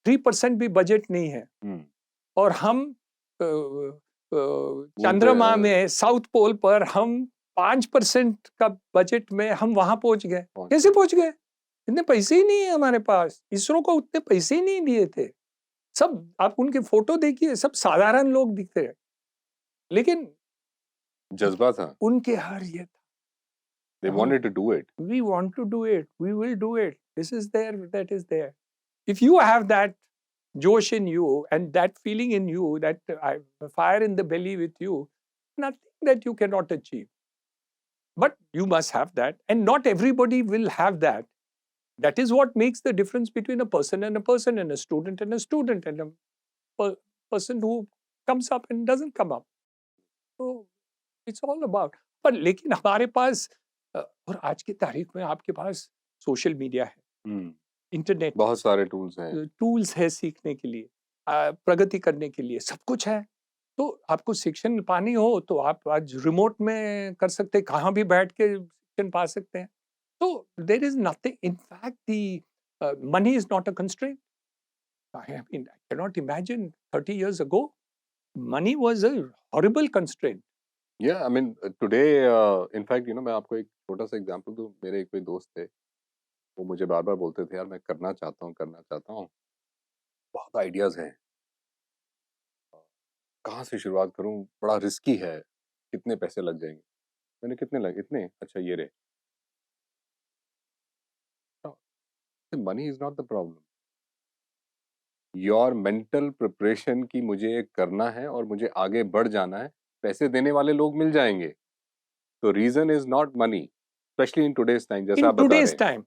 3% भी बजट नहीं है और हम चंद्रमा में साउथ पोल पर हम 5% का बजट में हम वहां पहुंच गए। कैसे पहुंच गए? इतने पैसे ही नहीं है हमारे पास। इसरो को उतने पैसे ही नहीं दिए थे। सब आप उनके फोटो देखिए, सब साधारण लोग दिखते हैं, लेकिन जज्बा था। उनके हर ये था, They wanted to do it. we want to do it, we will do it, this is there, that is there. If you have that josh in you and that feeling in you, that fire in the belly with you, nothing that you cannot achieve. But you must have that, and not everybody will have that. That is what makes the difference between a person and a person, and a student and a student, and a person who comes up and doesn't come up. So it's all about. पर लेकिन हमारे पास और आज की तारीख में आपके पास social media है, इंटरनेट, बहुत सारे टूल्स हैं, टूल्स है सीखने के लिए, प्रगति करने के लिए, सब कुछ है। तो आपको शिक्षण पानी हो तो आप आज रिमोट में कर सकते हैं, कहाँ भी बैठ के शिक्षण पा सकते हैं। तो there is nothing, in fact the money is not a constraint. I mean I can not imagine 30 years ago money was a horrible constraint. Yeah, I mean, today, in fact, मैं आपको एक छोटा सा एग्जांपल दूं। मेरे कोई दोस्त थे, वो मुझे बार बार बोलते थे, यार मैं करना चाहता हूँ, बहुत आइडियाज हैं, कहाँ से शुरुआत करूँ, बड़ा रिस्की है, कितने पैसे लग जाएंगे। मैंने कितने लगे? इतने? अच्छा, ये रहे। Money is not the problem, your mental preparation की मुझे करना है और मुझे आगे बढ़ जाना है। पैसे देने वाले लोग मिल जाएंगे। तो reason is not money, specially in today's time, जैसा आप इन बता रहे टूडेज हैं। टाइम,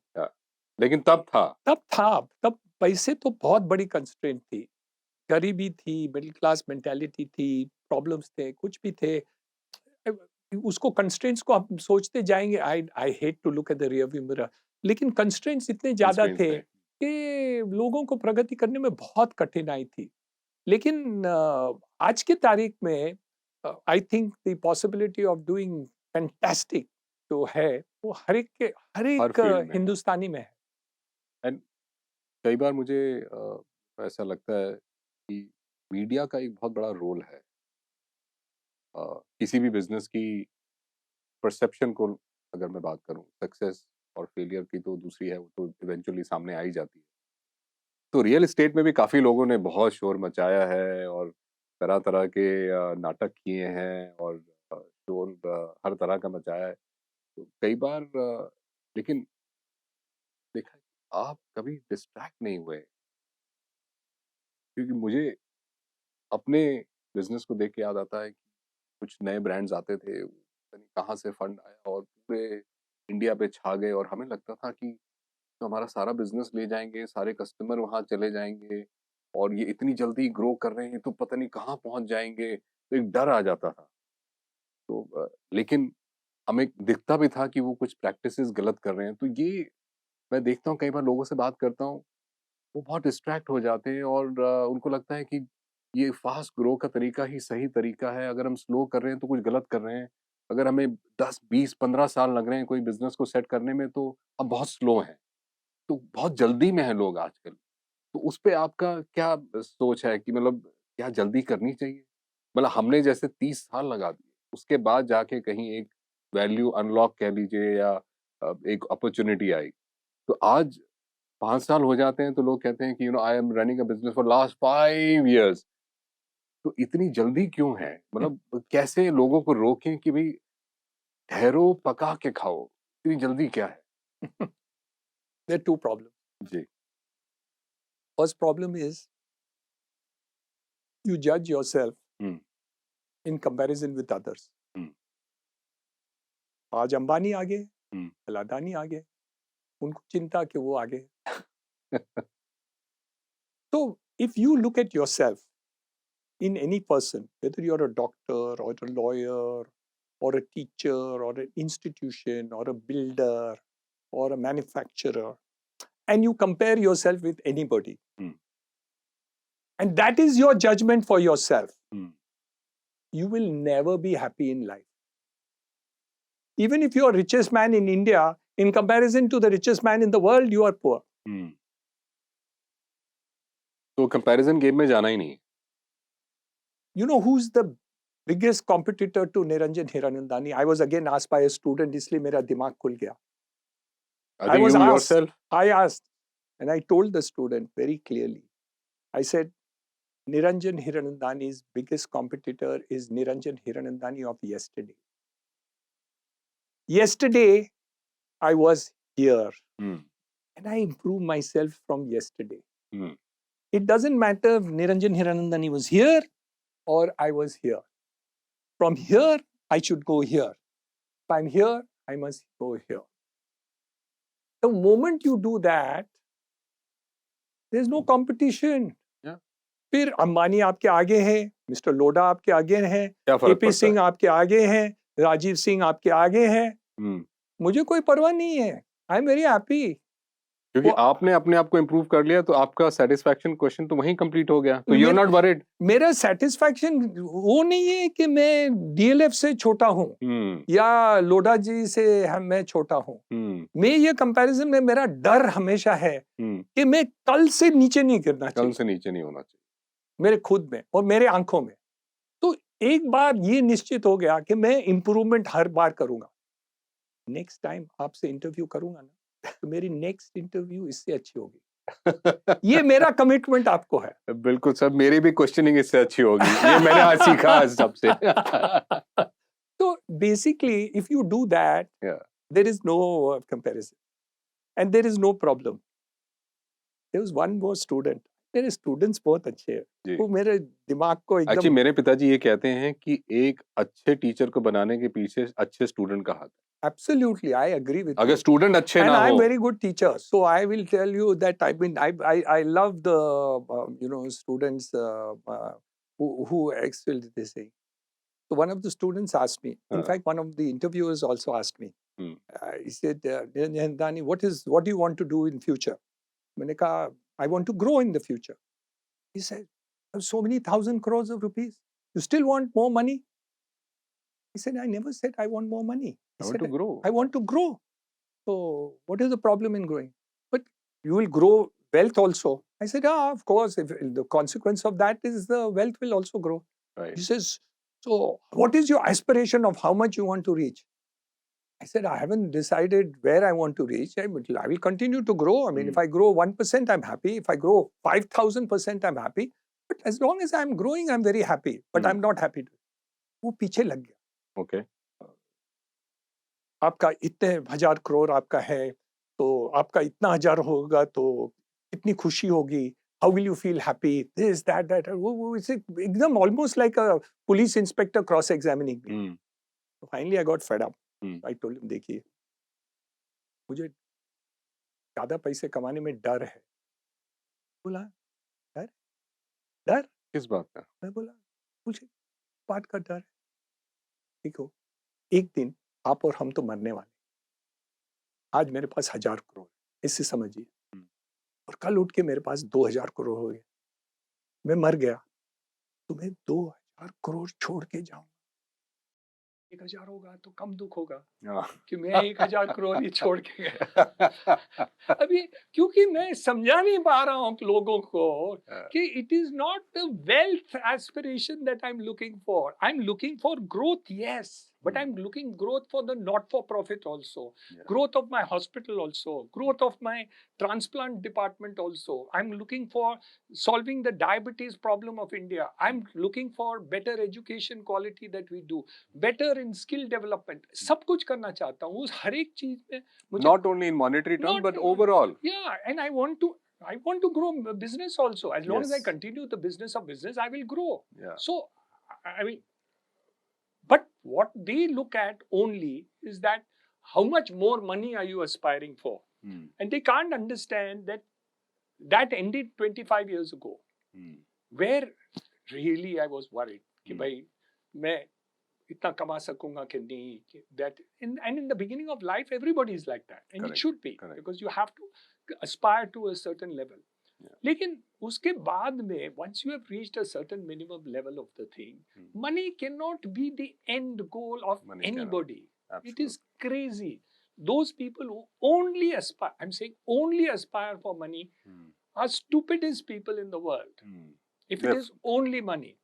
लेकिन तब था। तब पैसे तो बहुत बड़ी कंस्ट्रेंट थी, गरीबी थी, मिडिल क्लास मेंटालिटी थी, प्रॉब्लम्स थे, कुछ भी थे। उसको कंस्ट्रेंट्स को आप सोचते जाएंगे, I I hate to look at the rear view mirror, लेकिन कंस्ट्रेंट्स इतने ज्यादा Constraints थे थे। कि लोगों को प्रगति करने में बहुत कठिनाई थी। लेकिन आज की तारीख में I think the possibility of doing fantastic जो है वो हर हर एक फील्ड में है। हिंदुस्तानी में है। एंड कई बार मुझे ऐसा लगता है कि मीडिया का एक बहुत बड़ा रोल है किसी भी बिजनेस की परसेप्शन को। अगर मैं बात करूं सक्सेस और फेलियर की, तो दूसरी है, वो तो इवेंचुअली सामने आ ही जाती है। तो रियल एस्टेट में भी काफ़ी लोगों ने बहुत शोर मचाया है और तरह तरह के नाटक किए हैं और शोर हर तरह का मचाया है। तो कई बार लेकिन देखा है, आप कभी डिस्ट्रैक्ट नहीं हुए, क्योंकि मुझे अपने बिजनेस को देख के याद आता है कि कुछ नए ब्रांड्स आते थे, पता नहीं कहाँ से फंड आया और पूरे इंडिया पे छा गए और हमें लगता था कि तो हमारा सारा बिजनेस ले जाएंगे, सारे कस्टमर वहाँ चले जाएंगे और ये इतनी जल्दी ग्रो कर रहे हैं तो पता नहीं कहाँ पहुँच जाएंगे। तो एक डर आ जाता था। तो लेकिन हमें दिखता भी था कि वो कुछ प्रैक्टिसेस गलत कर रहे हैं। तो ये मैं देखता हूँ, कई बार लोगों से बात करता हूँ, वो बहुत डिस्ट्रैक्ट हो जाते हैं और उनको लगता है कि ये फास्ट ग्रो का तरीका ही सही तरीका है। अगर हम स्लो कर रहे हैं तो कुछ गलत कर रहे हैं। अगर हमें 10, 20, 15 साल लग रहे हैं कोई बिजनेस को सेट करने में, तो हम बहुत स्लो हैं। तो बहुत जल्दी में हैं लोग आजकल। तो उस पे आपका क्या सोच है कि मतलब क्या जल्दी करनी चाहिए? मतलब हमने जैसे 30 साल लगा दिए, उसके बाद जाके कहीं एक वैल्यू अनलॉक कह लीजिए या एक अपॉर्च्युनिटी आई। तो आज 5 साल हो जाते हैं तो लोग कहते हैं कि I am running a business for last 5 years. तो इतनी जल्दी क्यों है? मतलब कैसे लोगों को रोकें कि भाई ठहरो, पका के खाओ, इतनी जल्दी क्या है? There are two problems. Ji. First problem is you judge yourself hmm, in comparison with others. हुँ, आज अंबानी आगे, हुँ। कल अदानी आगे, उनको चिंता कि वो आगे. So if you look at yourself in any person, whether you're a doctor or a lawyer or a teacher or an institution or a builder or a manufacturer, and you compare yourself with anybody, Hmm. and that is your judgment for yourself, hmm, you will never be happy in life. Even if you're richest man in India, in comparison to the richest man in the world, you are poor. हुँ। तो comparison game में जाना ही नहीं है। You know who's the biggest competitor to Niranjan Hiranandani? I was again asked by a student, इसलिए मेरा दिमाग खुल गया. Are was you asked, yourself? I asked, and I told the student very clearly. I said, Niranjan Hiranandani's biggest competitor is Niranjan Hiranandani of yesterday. Yesterday, I was here, hmm, and I improved myself from yesterday. Hmm, It doesn't matter if Niranjan Hiranandani was here or I was here. From here, I should go here. If I'm here, I must go here. The moment you do that, there's no competition. Yeah. फिर अंबानी आपके आगे है, mister Lodha आपके आगे हैं, क्या फ़र्क AP पड़ता सिंह है? आपके आगे हैं, राजीव सिंह आपके आगे हैं. हुँ, मुझे कोई परवाह नहीं है. I am very happy. क्योंकि वो- आपने अपने आप को इम्प्रूव कर लिया तो आपका सैटिस्फैक्शन क्वेश्चन तो वहीं कंप्लीट हो गया। तो यू आर मेरे- नॉट वरीड। मेरा सेटिस्फैक्शन वो नहीं है कि मैं डीएलएफ से छोटा हूँ हुँ, या लोढ़ा जी से मैं छोटा हूँ. हुँ, मैं ये कंपैरिजन में मेरा डर हमेशा है हुँ। कि मैं कल से नीचे नहीं गिरना कल चाहिए, से नीचे नहीं होना चाहिए। मेरे खुद में और मेरे आंखों में. तो एक बार ये निश्चित हो गया कि मैं इंप्रूवमेंट हर बार करूंगा. नेक्स्ट टाइम आपसे इंटरव्यू करूंगा ना, तो मेरी नेक्स्ट इंटरव्यू इससे अच्छी होगी. ये मेरा कमिटमेंट आपको है. बिल्कुल सर, मेरी भी क्वेश्चनिंग इससे अच्छी होगी। ये मैंने आज सीखा आज सबसे। तो basically if you do that, Yeah. There is no comparison and there is no problem. There was one more student. मेरे स्टूडेंट्स बहुत अच्छे हैं. जी। वो मेरे दिमाग को एक्चुअली एकदम मेरे पिताजी ये कहते हैं कि एक अच्छे टीचर को बनाने के पीछे अच्छे स्टूडेंट का हाथ है। absolutely I agree with अगर you. स्टूडेंट अच्छे And ना I'm हो very good teacher, so I will tell you that I mean I love the students who excel this thing. So one of the students asked me. In हाँ, fact, one of the interviewers also asked me. Hmm, He said, Dani, what do you want to do in future? मैंने कहा, I want to grow in the future. He said, so many 1,000 crores of rupees. You still want more money? He said, I never said I want more money. He I want said, to grow. I want to grow. So what is the problem in growing? But you will grow wealth also. I said, of course, if the consequence of that is the wealth will also grow. Right. He says, so what is your aspiration of how much you want to reach? I said, I haven't decided where I want to reach. I will continue to grow. I mean, if I grow 1%, I'm happy. If I grow 5,000%, I'm happy. But as long as I'm growing, I'm very happy. But I'm not happy. वो पीछे लग गया. Okay. आपका इतने 1,000 करोड़ आपका है, तो आपका इतना 1,000 होगा तो कितनी खुशी होगी. How will you feel happy? This, that. वो इसे एकदम almost like a police inspector cross-examining me. Hmm, So finally, I got fed up. Hmm, I told him, देखिए, मुझे ज़्यादा पैसे कमाने में डर है. बोला, डर? डर? किस बात का? मैं बोला, मुझे बात का डर है. देखो, एक दिन आप और हम तो मरने वाले. आज मेरे पास 1,000 करोड़, इससे समझिए. हुँ, और कल उठ के मेरे पास 2,000 करोड़ हो गए. मैं मर गया, तो मैं 2,000 करोड़ छोड़ के जाऊँ. 1,000 होगा तो कम दुख होगा हाँ। कि मैं 1,000 करोड़ ही छोड़ के गया. अभी क्योंकि मैं समझा नहीं पा रहा हूँ लोगों को कि it is not the wealth aspiration that I'm looking for. I'm looking for growth, yes. but I'm looking growth for the not-for-profit also, Yeah. growth of my hospital also, growth of my transplant department also. I'm looking for solving the diabetes problem of India. I'm looking for better education quality that we do, better in skill development. सब कुछ करना चाहता हूँ, उस हर एक चीज में मुझे Not only in monetary terms, not but overall. yeah, and I want to grow business also. As long as I Yes. continue the business of business, I will grow. Yeah. So I mean, but what they look at only is that how much more money are you aspiring for? Hmm. And they can't understand that that ended 25 years ago, Hmm. where really I was worried कि Hmm. भाई मैं इतना कमा सकूंगा कि नहीं कि that and in the beginning of life everybody is like that and Correct, it should be correct. because you have to aspire to a certain level. Yeah. लेकिन उसके बाद में once you have reached a certain minimum level of the thing, money cannot be the end goal of Money cannot. anybody. It Absolutely. is crazy. Those people who only aspire, I'm saying only aspire for money, Hmm. are stupidest people in the world. Hmm. If it They're- is only money,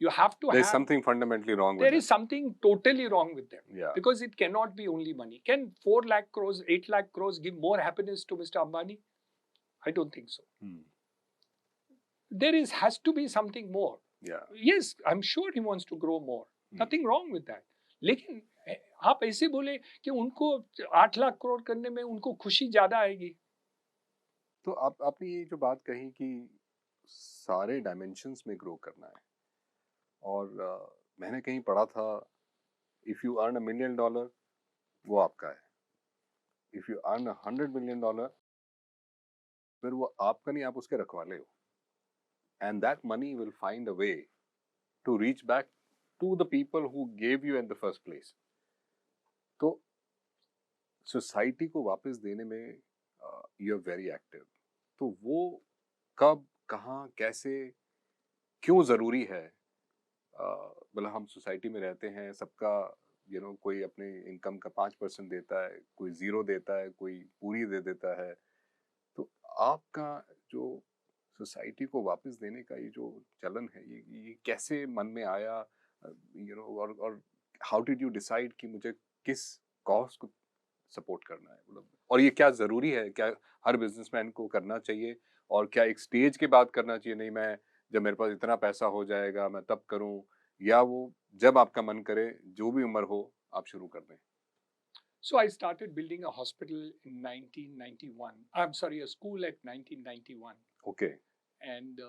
you have to There's have. something fundamentally wrong with There that. is something totally wrong with them. Yeah. Because it cannot be only money. Can 4 lakh crores, 8 lakh crores give more happiness to Mr. Ambani? I don't think so. Hmm. There has to be something more. Yeah. Yes, I'm sure he wants to grow more. Nothing wrong with that. लेकिन आप ऐसे बोले कि उनको 8 लाख करोड़ करने में उनको खुशी ज्यादा आएगी. तो आपने ये जो बात कही कि सारे डायमेंशंस में ग्रो करना है और मैंने कहीं पढ़ा था इफ यू अर्न $1 million वो आपका है, इफ यू अर्न $100 million फिर वो आपका नहीं, आप उसके रखवाले हो, and that money will find a way to reach back to the people who gave you in the first place. तो सोसाइटी को वापस देने में यू आर वेरी एक्टिव. तो वो कब, कहाँ, कैसे, क्यों ज़रूरी है? मतलब हम सोसाइटी में रहते हैं, सबका कोई अपने इनकम का 5% देता है, कोई 0 देता है, कोई पूरी दे देता है. तो आपका जो सोसाइटी को वापस देने का ये जो चलन है, ये कैसे मन में आया, और हाउ डिड यू डिसाइड कि मुझे किस कॉज को सपोर्ट करना है, मतलब, और ये क्या ज़रूरी है, क्या हर बिजनेसमैन को करना चाहिए, और क्या एक स्टेज के बाद करना चाहिए, नहीं मैं जब मेरे पास इतना पैसा हो जाएगा मैं तब करूं, या वो जब आपका मन करे जो भी उम्र हो आप शुरू कर दें? So I started building a hospital in 1991. I'm sorry, a school at 1991. Okay. And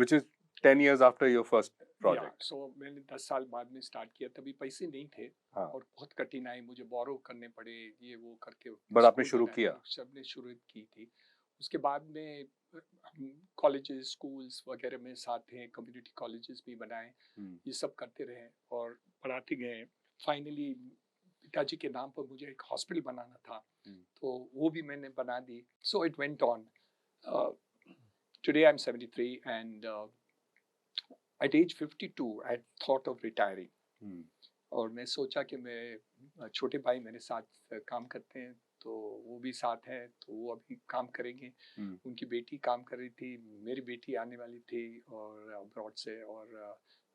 which is 10 years after your first project. Yeah, so मैंने 10 साल बाद में स्टार्ट किया, तभी पैसे नहीं थे. हाँ. और बहुत कठिनाई, मुझे बोरो करने पड़े, ये वो करके. बट आपने शुरू किया? सबने शुरू की थी. उसके बाद में कॉलेजेस, स्कूल्स वगैरह में साथ हैं, कम्युनिटी कॉलेजेस भी बनाए, ये सब करते रहे और पढ़ाते गए. फाइनली पिताजी के नाम पर मुझे एक हॉस्पिटल बनाना था, तो वो भी मैंने बना दी. So it went on. Today I'm 73 and at age 52 I had thought of retiring. और मैं सोचा कि मैं, छोटे भाई मेरे साथ काम करते हैं तो वो भी साथ हैं, तो वो अभी काम करेंगे. उनकी बेटी काम कर रही थी, मेरी बेटी आने वाली थी और अब्रॉड से, और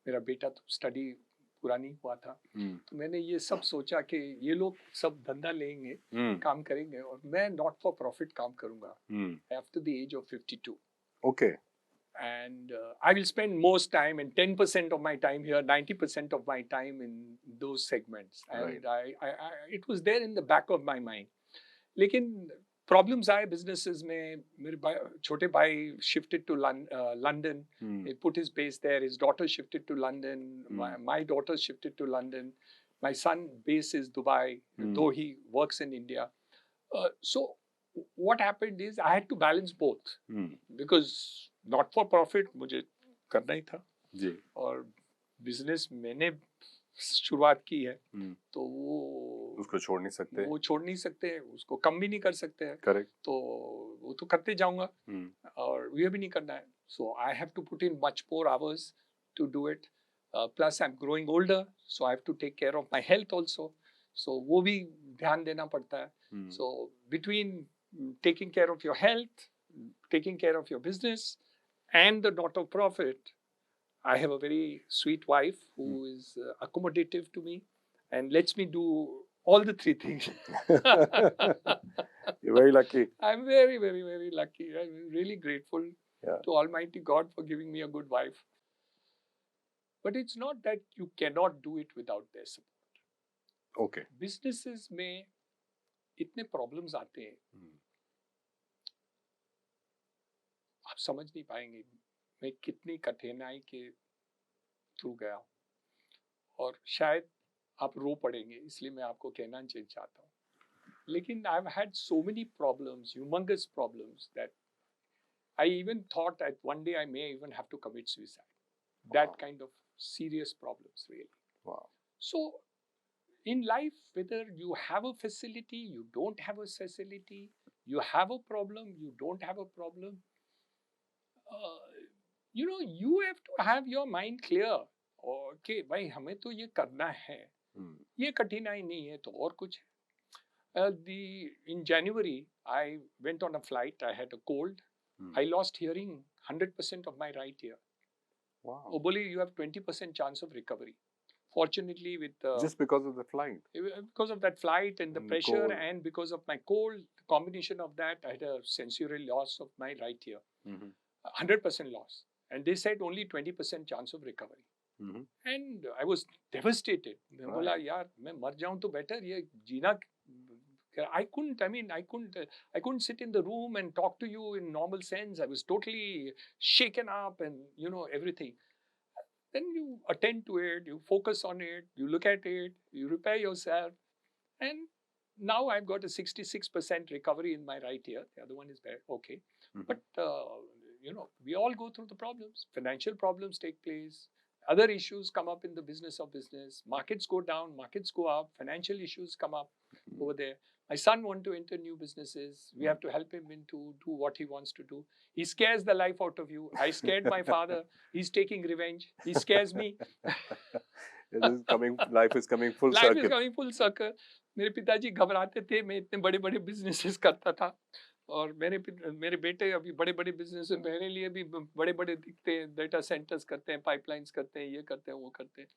मेरा बेटा तो स्टडी पूरा नहीं हुआ था. तो मैंने ये सब सोचा कि ये लोग सब धंधा लेंगे, काम करेंगे और मैं नॉट फॉर प्रॉफिट काम करूंगा after the age of 52. Okay. And I will spend most time, and 10% of my time here, 90% of my time in those segments. And right. I it was there in the back of my mind. लेकिन problems आए businesses में. मेरे छोटे भाई shifted to London. He put his base there. His daughter shifted to London. My daughter shifted to London. My son base is Dubai, though he works in India. So what happened is I had to balance both, because not for profit मुझे करना ही था जी, और business मैंने शुरुआत की है, तो वो उसको छोड़ नहीं सकते, वो छोड़ नहीं सकते, उसको कम भी नहीं कर सकते हैं. करेक्ट. तो वो तो करते जाऊंगा और ये भी नहीं करना है. So I have to put in much more hours to do it. Plus I am growing older, so I have to take care of my health also. So वो भी ध्यान देना पड़ता है. So between taking care of your health, taking care of your business, and the not of profit, I have a very sweet wife who is accommodative to me. and lets me do all the three things. You're very lucky. I'm very, very, very lucky. I'm really grateful Yeah. to Almighty God for giving me a good wife. But it's not that you cannot do it without their support. Okay. Businesses में इतने problems आते हैं, आप समझ नहीं पाएंगे मैं कितनी कठिनाई के थ्रू गया हूँ, और शायद आप रो पड़ेंगे इसलिए मैं आपको कहना नहीं चाहता हूँ, लेकिन I've had so many problems, humongous problems, that I even thought that one day I may even have to commit suicide. That Wow. kind of serious problems, really. Wow. So in life, whether you have a facility, you don't have a facility, you have a problem, you don't have a problem, you have to have your mind clear. Okay, भाई हमें तो ये करना है, ये कठिनाई नहीं है तो और कुछ है. In January, I went on a flight. I had a cold. I lost hearing 100% of my right ear. Wow. Oh, Boli, you have 20% chance of recovery. Fortunately, with Just because of the flight. because of that flight and the And pressure, cold. and because of my cold, the combination of that, I had a sensory loss of my right ear. 100% loss. And they said only 20% chance of recovery. And I was devastated. मैं बोला यार मैं मर जाऊं तो better, ये जीना. I couldn't sit in the room and talk to you in normal sense. I was totally shaken up and everything. Then you attend to it, you focus on it, you look at it, you repair yourself, and now I've got a 66% recovery in my right ear. The other one is okay. But we all go through the problems. Financial problems take place. Other issues come up in the business of business. Markets go down, markets go up. Financial issues come up over there. My son wants to enter new businesses. We have to help him do what he wants to do. He scares the life out of you. I scared my father. He's taking revenge. He scares me. Life is coming full Life circle. is coming full circle. मेरे पिताजी घबराते थे, मैं इतने बड़े बड़े businesses करता था, और मेरे बेटे अभी बड़े बड़े बिजनेस मेरे लिए भी बड़े बड़े दिखते हैं, डेटा सेंटर्स करते हैं, पाइपलाइंस करते हैं, ये करते हैं, वो करते हैं,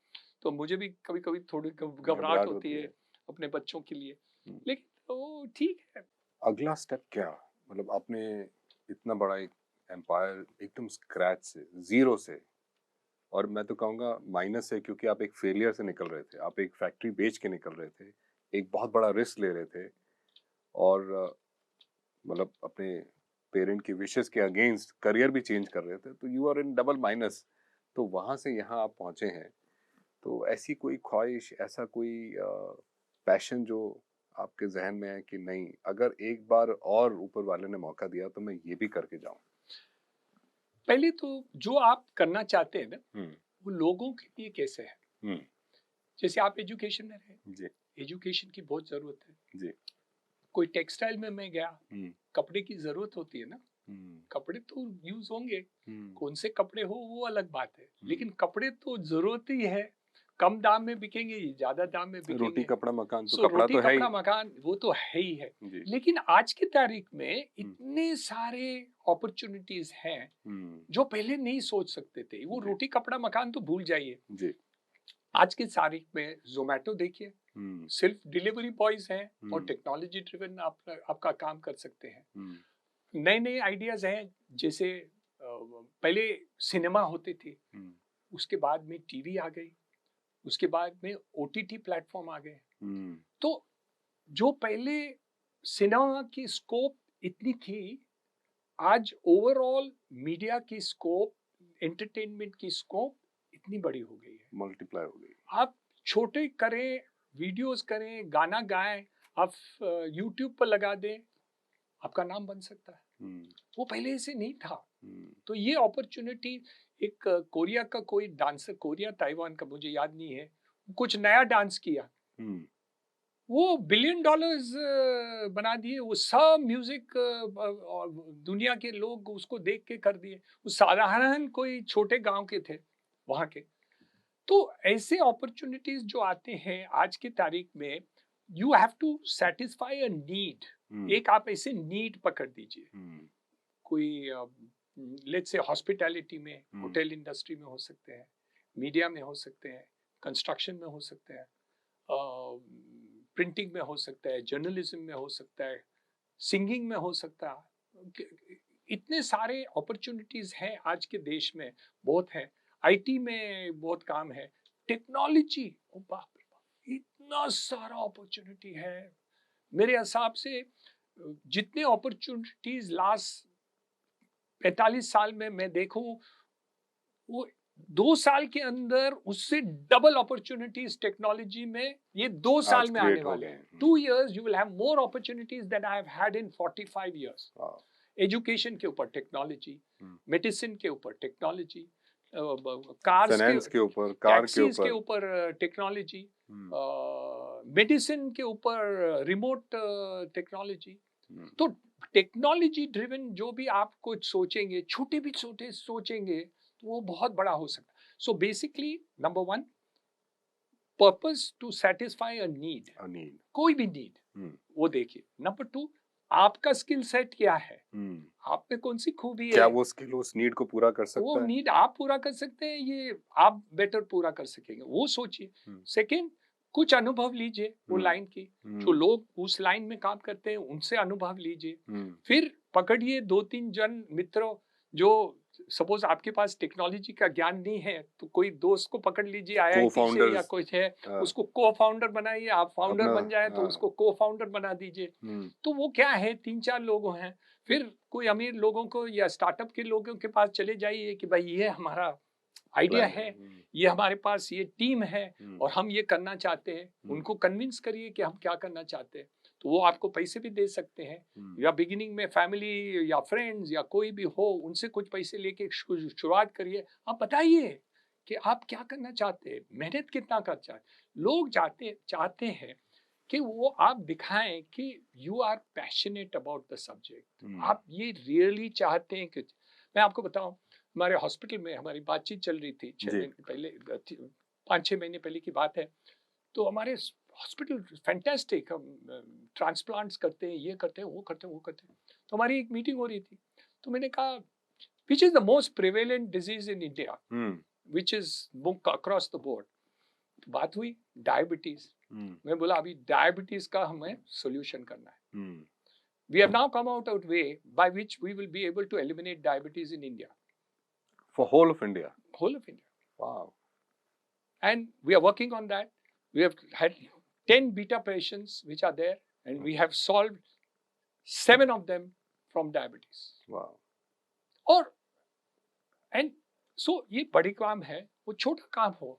तो मुझे भी कभी कभी थोड़ी घबराहट होती है अपने बच्चों के लिए, लेकिन तो ठीक है. अगला स्टेप क्या, मतलब आपने इतना बड़ा एक एम्पायर एकदम स्क्रैच से, जीरो से, और मैं तो कहूँगा माइनस से, क्योंकि आप एक फेलियर से निकल रहे थे, आप एक फैक्ट्री बेच के निकल रहे थे, एक बहुत बड़ा रिस्क ले रहे थे, और मतलब अपने पेरेंट की विशेस के अगेंस्ट करियर भी चेंज कर रहे थे, तो you are in double minus. तो वहाँ से यहाँ आप पहुँचे हैं, तो ऐसी कोई ख्वाहिश, ऐसा कोई पैशन जो आपके जहन में है कि नहीं, अगर एक बार और ऊपर वाले ने मौका दिया तो मैं ये भी करके जाऊं? पहले तो जो आप करना चाहते हैं ना, वो लोगों के लिए कैसे है. जैसे आप एजुकेशन में रहे, एजुकेशन की बहुत जरूरत है जी. कोई टेक्सटाइल में मैं गया, कपड़े की जरूरत होती है ना, कपड़े तो यूज होंगे, कौन से कपड़े हो वो अलग बात है, लेकिन कपड़े तो जरूरत ही है. कम दाम में बिकेंगे, ज्यादा दाम में बिकेंगे. रोटी कपड़ा मकान तो कपड़ा तो है ही, मकान वो तो है ही है. लेकिन आज की तारीख में इतने सारे अपॉर्चुनिटीज हैं जो पहले नहीं सोच सकते थे. वो रोटी कपड़ा मकान तो भूल जाइए. आज की तारीख में जोमेटो देखिए, सिर्फ डिलीवरी बॉयज हैं और टेक्नोलॉजी ड्रिवन आपका काम कर सकते हैं. नए नए आइडियाज हैं, जैसे पहले सिनेमा होते थे, उसके बाद में टीवी आ गई, उसके बाद में ओटीटी प्लेटफॉर्म आ गए. तो जो पहले सिनेमा की स्कोप इतनी थी, आज ओवरऑल मीडिया की स्कोप, एंटरटेनमेंट की स्कोप इतनी बड़ी हो गई है, मल्टीप्लाई हो गई. आप छोटे करें, वीडियोस करें, गाना गाएं, आप यूट्यूब पर लगा दें, आपका नाम बन सकता है. वो पहले ऐसे नहीं था. तो ये अपॉर्चुनिटी, एक कोरिया का कोई डांसर, कोरिया ताइवान का मुझे याद नहीं है, कुछ नया डांस किया, वो $1 बिलियन बना दिए. वो सब म्यूजिक दुनिया के लोग उसको देख के कर दिए. वो साधारण कोई छोटे गांव के थे वहां के. तो ऐसे अपॉर्चुनिटीज जो आते हैं आज की तारीख में, you have to satisfy a need. एक आप ऐसे नीड पकड़ दीजिए. कोई लेट्स से हॉस्पिटैलिटी में, होटल इंडस्ट्री में हो सकते हैं, मीडिया में हो सकते हैं, कंस्ट्रक्शन में हो सकते हैं, प्रिंटिंग में हो सकता है, जर्नलिज्म में हो सकता है, सिंगिंग में हो सकता है। इतने सारे अपॉर्चुनिटीज हैं आज के देश में, बहुत है। आईटी में बहुत काम है, टेक्नोलॉजी, ओ बाप रे बाप, इतना सारा अपॉर्चुनिटी है। मेरे हिसाब से जितने अपॉर्चुनिटीज लास्ट 45 साल में मैं देखूं, वो 2 साल के अंदर उससे डबल अपॉर्चुनिटीज टेक्नोलॉजी में ये 2 साल आज में आने क्रिएट हो वाले गए हैं। हैं। 2 years you will have more opportunities than I have had in 45 years। वाह। एजुकेशन के ऊपर टेक्नोलॉजी, हम्म। मेडिसिन के ऊपर टेक्नोलॉजी, कार्स के, फाइनेंस के ऊपर, कार के टैक्सीज के ऊपर। ऊपर टेक्नोलॉजी, हम्म। मेडिसिन के ऊपर रिमोट टेक्नोलॉजी। हम्म। तो टेक्नोलॉजी ड्रिवन जो भी आप कुछ सोचेंगे, छोटे भी छोटे सोचेंगे, तो वो बहुत बड़ा हो सकता है। So basically number 1, purpose to satisfy a need, Anil. कोई भी नीड, हम्म। वो देखिए। नंबर 2, आपका स्किल सेट क्या है, हम्म। आप में कौन सी खूबी क्या है, वो स्किल उस नीड को पूरा कर वो सकता है? नीड आप पूरा कर सकते हैं, ये आप बेटर पूरा कर सकेंगे, वो सोचिए। हम्म। सेकंड, कुछ अनुभव लीजिए वो हम्म। लाइन की, जो हम्म। लोग उस लाइन में काम करते हैं उनसे अनुभव लीजिए। हम्म। फिर पकड़िए 2-3 जन मित्रों, जो सपोज आपके पास टेक्नोलॉजी का ज्ञान नहीं है तो कोई दोस्त को पकड़ लीजिए आईआईटी से या Co-founders, कुछ है, हाँ, उसको को फाउंडर बनाइए। आप फाउंडर अपना, बन जाए तो हाँ। उसको को फाउंडर बना दीजिए। हम्म। तो वो क्या है, 3-4 लोग हैं। फिर कोई अमीर लोगों को या स्टार्टअप के लोगों के पास चले जाइए कि भाई ये हमारा आइडिया प्लान है। है, ये हमारे पास ये टीम है हम्म। और हम ये करना चाहते हैं। हम्म। उनको कन्विंस करिए कि हम क्या करना चाहते हैं, तो वो आपको पैसे भी दे सकते हैं। हम्म। या बिगिनिंग में फैमिली या फ्रेंड्स या कोई भी हो, उनसे कुछ पैसे लेके शुरुआत करिए। आप बताइए कि आप क्या करना चाहते हैं, मेहनत कितना कर चाहते। लोग चाहते हैं कि वो आप दिखाएं कि you are passionate about the subject. Hmm. आप ये रियली चाहते हैं कि, मैं आपको बताऊं, हमारे हॉस्पिटल में हमारी बातचीत चल रही थी 6 जी। महीने पहले, 5-6 महीने पहले की बात है। तो हमारे हॉस्पिटल फैंटास्टिक, हम ट्रांसप्लांट्स करते हैं, ये करते हैं, वो करते हैं, वो करते हैं। तो हमारी एक मीटिंग हो रही थी, तो मैंने कहा which is the most prevalent disease in India, hmm. Which is book across the board. बात हुई डायबिटीज। हम्म। मैं बोला अभी डायबिटीज का हमें सोल्यूशन करना है। हम्म। We have now come out a way by which we will be able to eliminate diabetes in India, For whole of India. whole of India. Wow. And we are working on that. We have had 10 beta patients which are there, and we have solved 7 of them from diabetes. Wow. और and so ये बड़ी काम है, वो छोटा काम हो,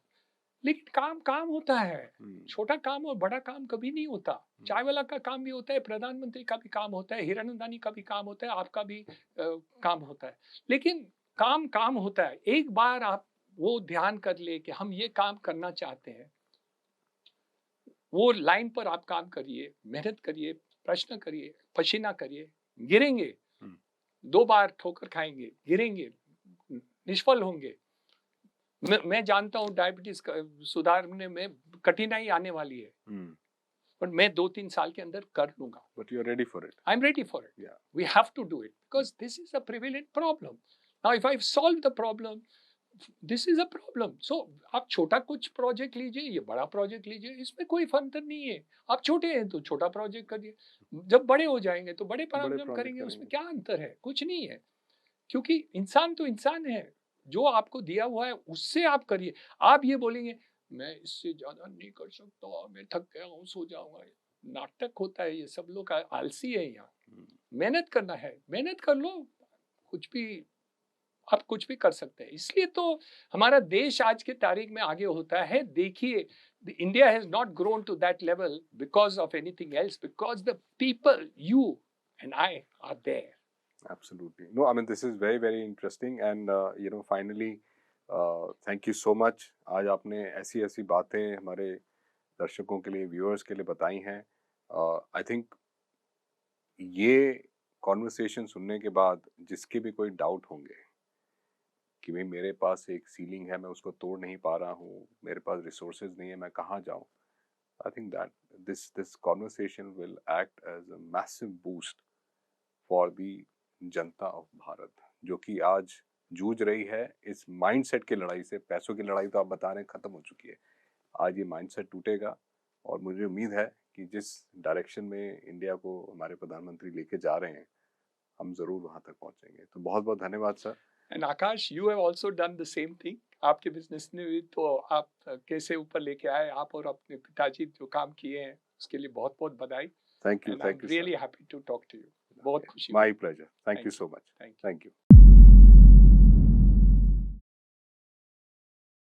लेकिन काम काम होता है। हम्म। छोटा काम और बड़ा काम कभी नहीं होता। चाय वाला का काम भी होता है, प्रधानमंत्री का भी काम होता है, हिरानंदानी का भी काम होता है, आपका भी काम होता है। लेकिन काम काम होता है। एक बार आप वो ध्यान कर ले कि हम ये काम करना चाहते हैं, वो लाइन पर आप काम करिए, मेहनत करिए, प्रश्न करिए, पसीना करिए, गिरेंगे, 2 बार ठोकर खाएंगे, गिरेंगे, निष्फल होंगे। मैं जानता हूँ डायबिटीज सुधारने में कठिनाई आने वाली है, पर मैं 2-3 साल के अंदर कर लूंगा। But you are ready for it. I'm ready for it. Yeah. We have to do it because this is a prevalent problem. Now, if I've solved the problem, this is a problem. So, आप छोटा कुछ project लीजिए, ये बड़ा project लीजिए, इसमें कोई अंतर नहीं है। आप छोटे हैं तो छोटा प्रोजेक्ट करिए, जब बड़े हो जाएंगे तो बड़े प्रोग्राम करेंगे, उसमें क्या अंतर है? कुछ नहीं है, क्योंकि इंसान तो इंसान है। जो आपको दिया हुआ है उससे आप करिए। आप ये बोलेंगे मैं इससे ज्यादा नहीं कर सकता, मैं थक गया हूँ, सो जाऊंगा, नाटक होता है ये। सब लोग आलसी है यहाँ। मेहनत करना है, मेहनत कर लो, कुछ भी आप कुछ भी कर सकते हैं। इसलिए तो हमारा देश आज के तारीख में आगे होता है। देखिए, India has not grown to that level because of anything else, because the people, you and I are there. Absolutely. No, I mean, this is very, very interesting. And, finally, thank you so much. आज आपने ऐसी ऐसी बातें हमारे दर्शकों के लिए, viewers के लिए बताई हैं। आई थिंक ये कॉन्वर्सेशन सुनने के बाद जिसके भी कोई डाउट होंगे कि भाई मेरे पास एक सीलिंग है, मैं उसको तोड़ नहीं पा रहा हूँ, मेरे पास रिसोर्सेज नहीं है, मैं कहाँ जाऊँ, I think that this conversation will act as a massive boost for the जनता ऑफ भारत, जो कि आज जूझ रही है इस माइंडसेट की लड़ाई से। पैसों की लड़ाई तो आप बता रहे हैं खत्म हो चुकी है, आज ये माइंडसेट टूटेगा और मुझे उम्मीद है कि जिस डायरेक्शन में इंडिया को हमारे प्रधानमंत्री लेके जा रहे हैं, हम ज़रूर वहाँ तक पहुँचेंगे। तो बहुत-बहुत धन्यवाद sir. And Akash, you have also done the same thing. आपके बिजनेस ने भी तो आप कैसे ऊपर लेके आए, आप और अपने पिताजी जो काम किए हैं उसके लिए बहुत बहुत बधाई। And I am thank you sir. Really happy to talk to you. बहुत खुशी हुई। My pleasure. Thank you thank you. So much. Thank you. Thank you.